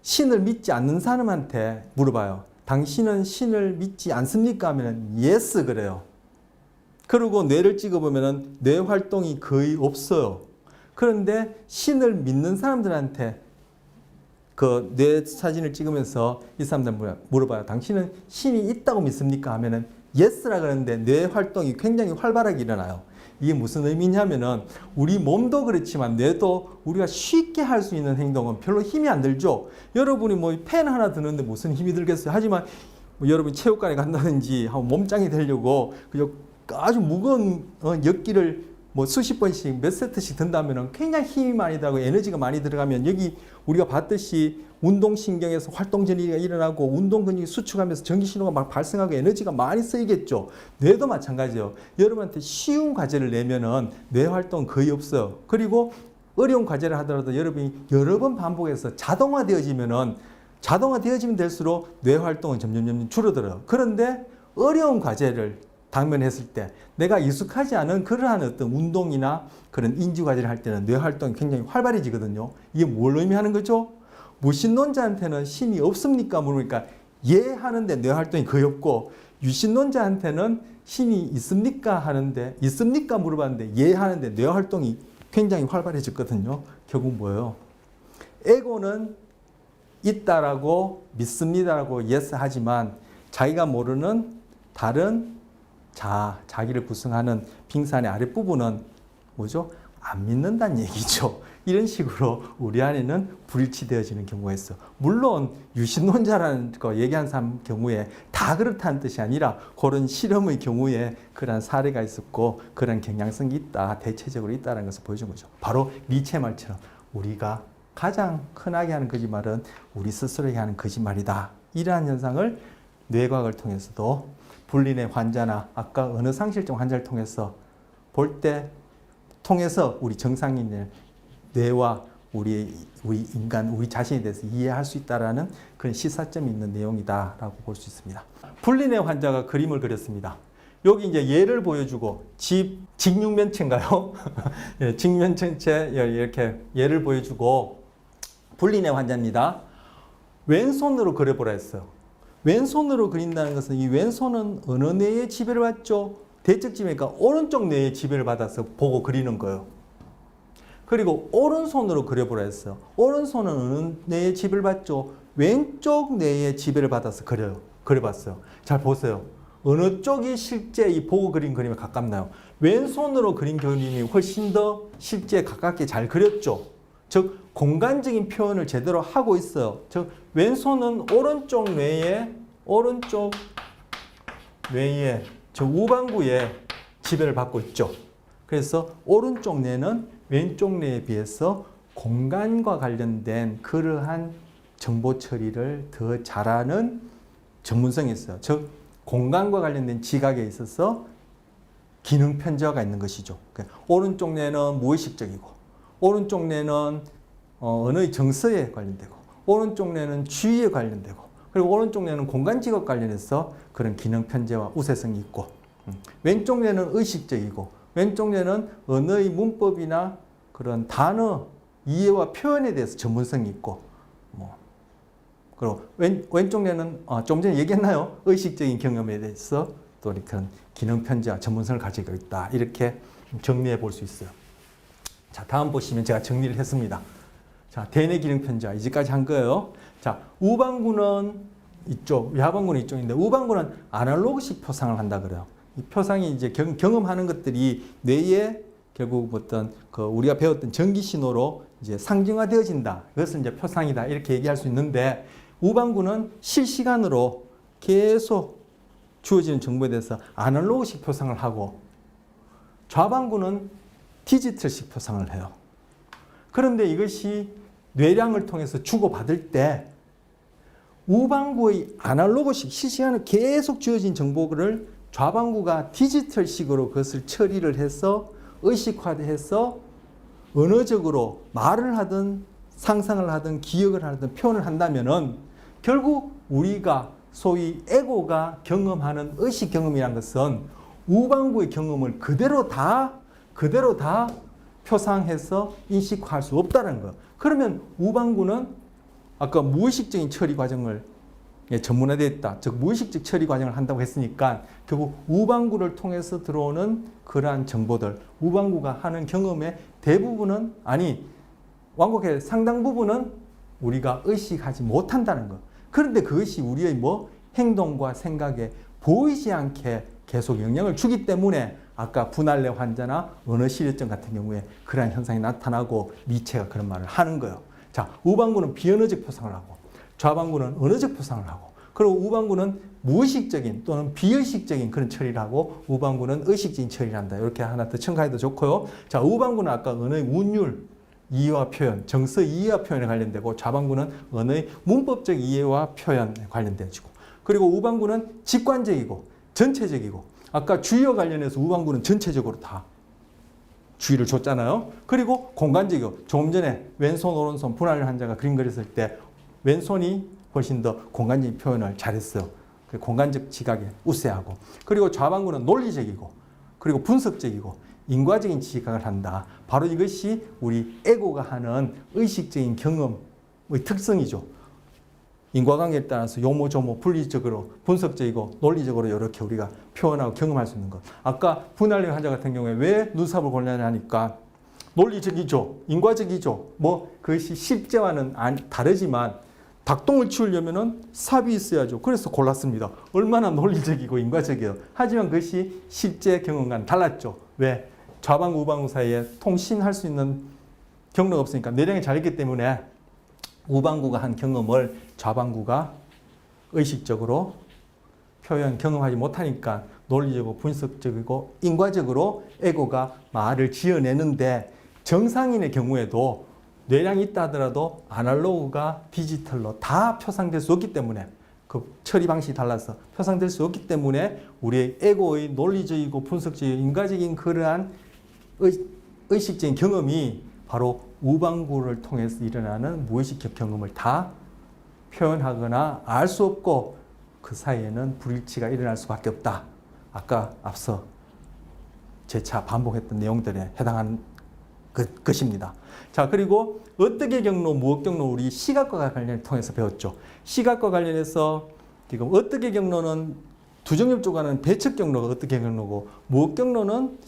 신을 믿지 않는 사람한테 물어봐요. 당신은 신을 믿지 않습니까? 하면 yes 그래요. 그리고 뇌를 찍어보면 뇌 활동이 거의 없어요. 그런데 신을 믿는 사람들한테 그 뇌 사진을 찍으면서 이 사람들 물어봐요. 당신은 신이 있다고 믿습니까? 하면은 yes라 그러는데 뇌 활동이 굉장히 활발하게 일어나요. 이게 무슨 의미냐면은 우리 몸도 그렇지만 뇌도 우리가 쉽게 할 수 있는 행동은 별로 힘이 안 들죠. 여러분이 뭐 펜 하나 드는데 무슨 힘이 들겠어요. 하지만 뭐 여러분이 체육관에 간다든지 하고 몸짱이 되려고 그저 아주 무거운 역기를 뭐 수십 번씩 몇 세트씩 든다면은 굉장히 힘이 많이 들어가고 에너지가 많이 들어가면, 여기 우리가 봤듯이 운동신경에서 활동전이가 일어나고 운동 근육이 수축하면서 전기신호가 막 발생하고 에너지가 많이 쓰이겠죠. 뇌도 마찬가지예요. 여러분한테 쉬운 과제를 내면은 뇌 활동 거의 없어요. 그리고 어려운 과제를 하더라도 여러분이 여러 번 반복해서 자동화되어지면 될수록 뇌 활동은 점점 줄어들어요. 그런데 어려운 과제를 당면했을 때 내가 익숙하지 않은 그러한 어떤 운동이나 그런 인지 과제를 할 때는 뇌 활동이 굉장히 활발해지거든요. 이게 뭘 의미하는 거죠? 무신론자한테는 신이 없습니까? 물으니까 예 하는데 뇌 활동이 거의 없고, 유신론자한테는 신이 있습니까? 하는데 있습니까? 물어봤는데 예 하는데 뇌 활동이 굉장히 활발해졌거든요. 결국 뭐예요? 에고는 있다라고 믿습니다라고 yes 하지만 자기가 모르는 다른 자기를 구성하는 빙산의 아랫부분은 뭐죠? 안 믿는다는 얘기죠. 이런 식으로 우리 안에는 불일치되어지는 경우가 있어. 물론 유신론자라는 거 얘기한 사람 경우에 다 그렇다는 뜻이 아니라 그런 실험의 경우에 그런 사례가 있었고 그런 경향성이 있다, 대체적으로 있다는 것을 보여준 거죠. 바로 니체 말처럼 우리가 가장 흔하게 하는 거짓말은 우리 스스로에게 하는 거짓말이다. 이러한 현상을 뇌과학을 통해서도 불린의 환자나 아까 언어상실증 환자를 통해서 볼 때 통해서 우리 정상인의 뇌와 우리 인간, 우리 자신에 대해서 이해할 수 있다는 그런 시사점이 있는 내용이다라고 볼 수 있습니다. 불린의 환자가 그림을 그렸습니다. 여기 이제 예를 보여주고 직육면체인가요? 예, 직육면체 이렇게 예를 보여주고 불린의 환자입니다. 왼손으로 그려보라 했어요. 왼손으로 그린다는 것은 이 왼손은 어느 뇌의 지배를 받죠? 대적 지배니까 오른쪽 뇌의 지배를 받아서 보고 그리는 거예요. 그리고 오른손으로 그려보라 했어요. 오른손은 어느 뇌의 지배를 받죠? 왼쪽 뇌의 지배를 받아서 그려봤어요. 잘 보세요. 어느 쪽이 실제 이 보고 그린 그림에 가깝나요? 왼손으로 그린 그림이 훨씬 더 실제 가깝게 잘 그렸죠. 즉 공간적인 표현을 제대로 하고 있어요. 즉 왼손은 오른쪽 뇌의 저 우반구에 지배를 받고 있죠. 그래서 오른쪽 뇌는 왼쪽 뇌에 비해서 공간과 관련된 그러한 정보 처리를 더 잘하는 전문성이 있어요. 즉 공간과 관련된 지각에 있어서 기능 편저가 있는 것이죠. 오른쪽 뇌는 무의식적이고, 오른쪽 뇌는 언어의 정서에 관련되고, 오른쪽 뇌는 주의에 관련되고, 그리고 오른쪽 뇌는 공간 지각 관련해서 그런 기능 편제와 우세성이 있고, 왼쪽 뇌는 의식적이고, 왼쪽 뇌는 언어의 문법이나 그런 단어 이해와 표현에 대해서 전문성이 있고, 뭐 그리고 왼쪽 뇌는 좀 전에 얘기했나요? 의식적인 경험에 대해서 또 그런 기능 편지와 전문성을 가지고 있다. 이렇게 정리해 볼 수 있어요. 자, 다음 보시면 제가 정리를 했습니다. 자, 대뇌 기능 편지와 이제까지 한 거예요. 자, 우방구는 이쪽, 외하방구는 이쪽인데 우방구는 아날로그식 표상을 한다 그래요. 이 표상이 이제 경험하는 것들이 뇌에 결국 어떤 우리가 배웠던 전기 신호로 이제 상징화되어진다. 그것은 이제 표상이다. 이렇게 얘기할 수 있는데 우방구는 실시간으로 계속 주어지는 정보에 대해서 아날로그식 표상을 하고 좌방구는 디지털식 표상을 해요. 그런데 이것이 뇌량을 통해서 주고받을 때 우방구의 아날로그식 실시간으로 계속 주어진 정보를 좌방구가 디지털식으로 그것을 처리를 해서 의식화해서 언어적으로 말을 하든 상상을 하든 기억을 하든 표현을 한다면은 결국 우리가 소위 에고가 경험하는 의식 경험이란 것은 우방구의 경험을 그대로 다 표상해서 인식화할 수 없다는 거예요. 그러면 우방구는 아까 무의식적인 처리 과정을 전문화되어 있다. 즉 무의식적 처리 과정을 한다고 했으니까 결국 우방구를 통해서 들어오는 그러한 정보들, 우방구가 하는 경험의 대부분은 완곡의 상당 부분은 우리가 의식하지 못한다는 것. 그런데 그것이 우리의 행동과 생각에 보이지 않게 계속 영향을 주기 때문에 아까 분할뇌 환자나 언어실현증 같은 경우에 그러한 현상이 나타나고 니체가 그런 말을 하는 거예요. 자, 우방구는 비언어적 표상을 하고 좌방구는 언어적 표상을 하고 그리고 우방구는 무의식적인 또는 비의식적인 그런 처리를 하고 우방구는 의식적인 처리를 한다. 이렇게 하나 더 첨가해도 좋고요. 자, 우방구는 아까 언어의 운율, 이해와 표현, 정서 이해와 표현에 관련되고 좌방구는 언어의 문법적 이해와 표현에 관련되고 그리고 우방구는 직관적이고 전체적이고 아까 주의와 관련해서 우방구는 전체적으로 다 주의를 줬잖아요. 그리고 공간적이고 조금 전에 왼손 오른손 분할 환자가 그림 그렸을 때 왼손이 훨씬 더 공간적인 표현을 잘했어요. 공간적 지각에 우세하고 그리고 좌방구는 논리적이고 그리고 분석적이고 인과적인 지각을 한다. 바로 이것이 우리 에고가 하는 의식적인 경험의 특성이죠. 인과관계에 따라서 요모조모 분리적으로 분석적이고 논리적으로 이렇게 우리가 표현하고 경험할 수 있는 것. 아까 분할뇌 환자 같은 경우에 왜 눈썹을 골라야 하니까 논리적이죠. 인과적이죠. 그것이 실제와는 다르지만 닭똥을 치우려면은 삽이 있어야죠. 그래서 골랐습니다. 얼마나 논리적이고 인과적이에요. 하지만 그것이 실제 경험과는 달랐죠. 왜? 좌방구, 우방구 사이에 통신할 수 있는 경로가 없으니까 뇌량이 잘있기 때문에 우방구가 한 경험을 좌방구가 의식적으로 경험하지 못하니까 논리적이고 분석적이고 인과적으로 에고가 말을 지어내는데 정상인의 경우에도 뇌량이 있다 하더라도 아날로그가 디지털로 다 표상될 수 없기 때문에 그 처리 방식이 달라서 표상될 수 없기 때문에 우리의 에고의 논리적이고 분석적이고 인과적인 그러한 의식적인 경험이 바로 우방구를 통해서 일어나는 무의식적 경험을 다 표현하거나 알 수 없고 그 사이에는 불일치가 일어날 수밖에 없다. 아까 앞서 재차 반복했던 내용들에 해당하는 것입니다. 자, 그리고 어떻게 경로, 무엇 경로 우리 시각과 관련을 통해서 배웠죠. 시각과 관련해서 지금 어떻게 경로는 두정엽 쪽하는 배측 경로가 어떻게 경로고 무엇 경로는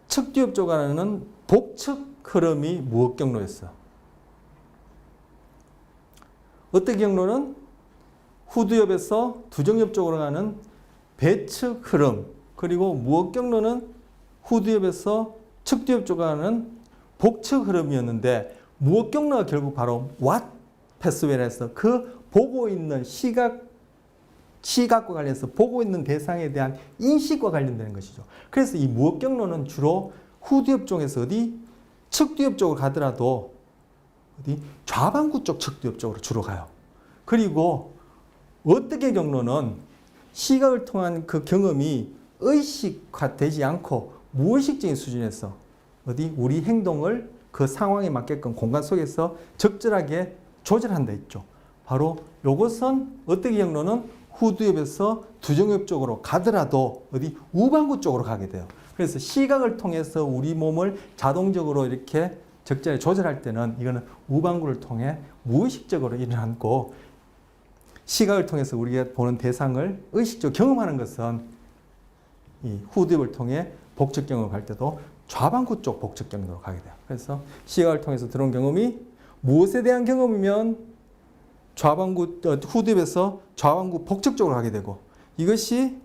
측뒤엽 쪽하는 복측 흐름이 무엇 경로였어. 어떻게 경로는 후두엽에서 두정엽 쪽으로 가는 배측 흐름 그리고 무엇 경로는 후두엽에서 측뒤엽 쪽으로 가는 복측 흐름이었는데 무엇 경로가 결국 바로 왓 패스웨이라 해서 그 보고 있는 시각과 관련해서 보고 있는 대상에 대한 인식과 관련되는 것이죠. 그래서 이 무엇 경로는 주로 후두엽 쪽에서 어디 측뒤엽 쪽으로 가더라도 어디 좌방구 쪽 측뒤엽 쪽으로 주로 가요. 그리고 어떻게 경로는 시각을 통한 그 경험이 의식화되지 않고 무의식적인 수준에서 어디 우리 행동을 그 상황에 맞게끔 공간 속에서 적절하게 조절한다 했죠. 바로 이것은 어떻게 경로는 후두엽에서 두정엽 쪽으로 가더라도 어디 우방구 쪽으로 가게 돼요. 그래서 시각을 통해서 우리 몸을 자동적으로 이렇게 적절히 조절할 때는 이거는 우방구를 통해 무의식적으로 일어나고, 시각을 통해서 우리가 보는 대상을 의식적으로 경험하는 것은 이 후두엽을 통해 복적 경험을 갈 때도 좌방구 쪽 복적 경로로 가게 돼요. 그래서 시각을 통해서 들어온 경험이 무엇에 대한 경험이면 좌방구 후두엽에서 좌방구 복적 쪽으로 가게 되고, 이것이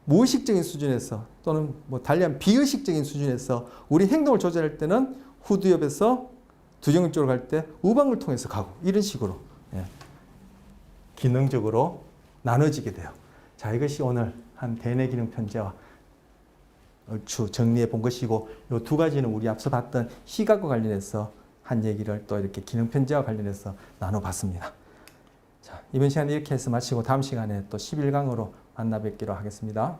무의식적인 수준에서 또는 뭐 달리한 비의식적인 수준에서 우리 행동을 조절할 때는 후두엽에서 두정맥 쪽으로 갈 때 우방구를 통해서 가고, 이런 식으로 기능적으로 나눠지게 돼요. 자, 이것이 오늘 한 대뇌 기능 편제와 얼추 정리해 본 것이고, 이 두 가지는 우리 앞서 봤던 시각과 관련해서 한 얘기를 또 이렇게 기능 편제와 관련해서 나눠봤습니다. 자, 이번 시간 이렇게 해서 마치고 다음 시간에 또 11강으로 만나 뵙기로 하겠습니다.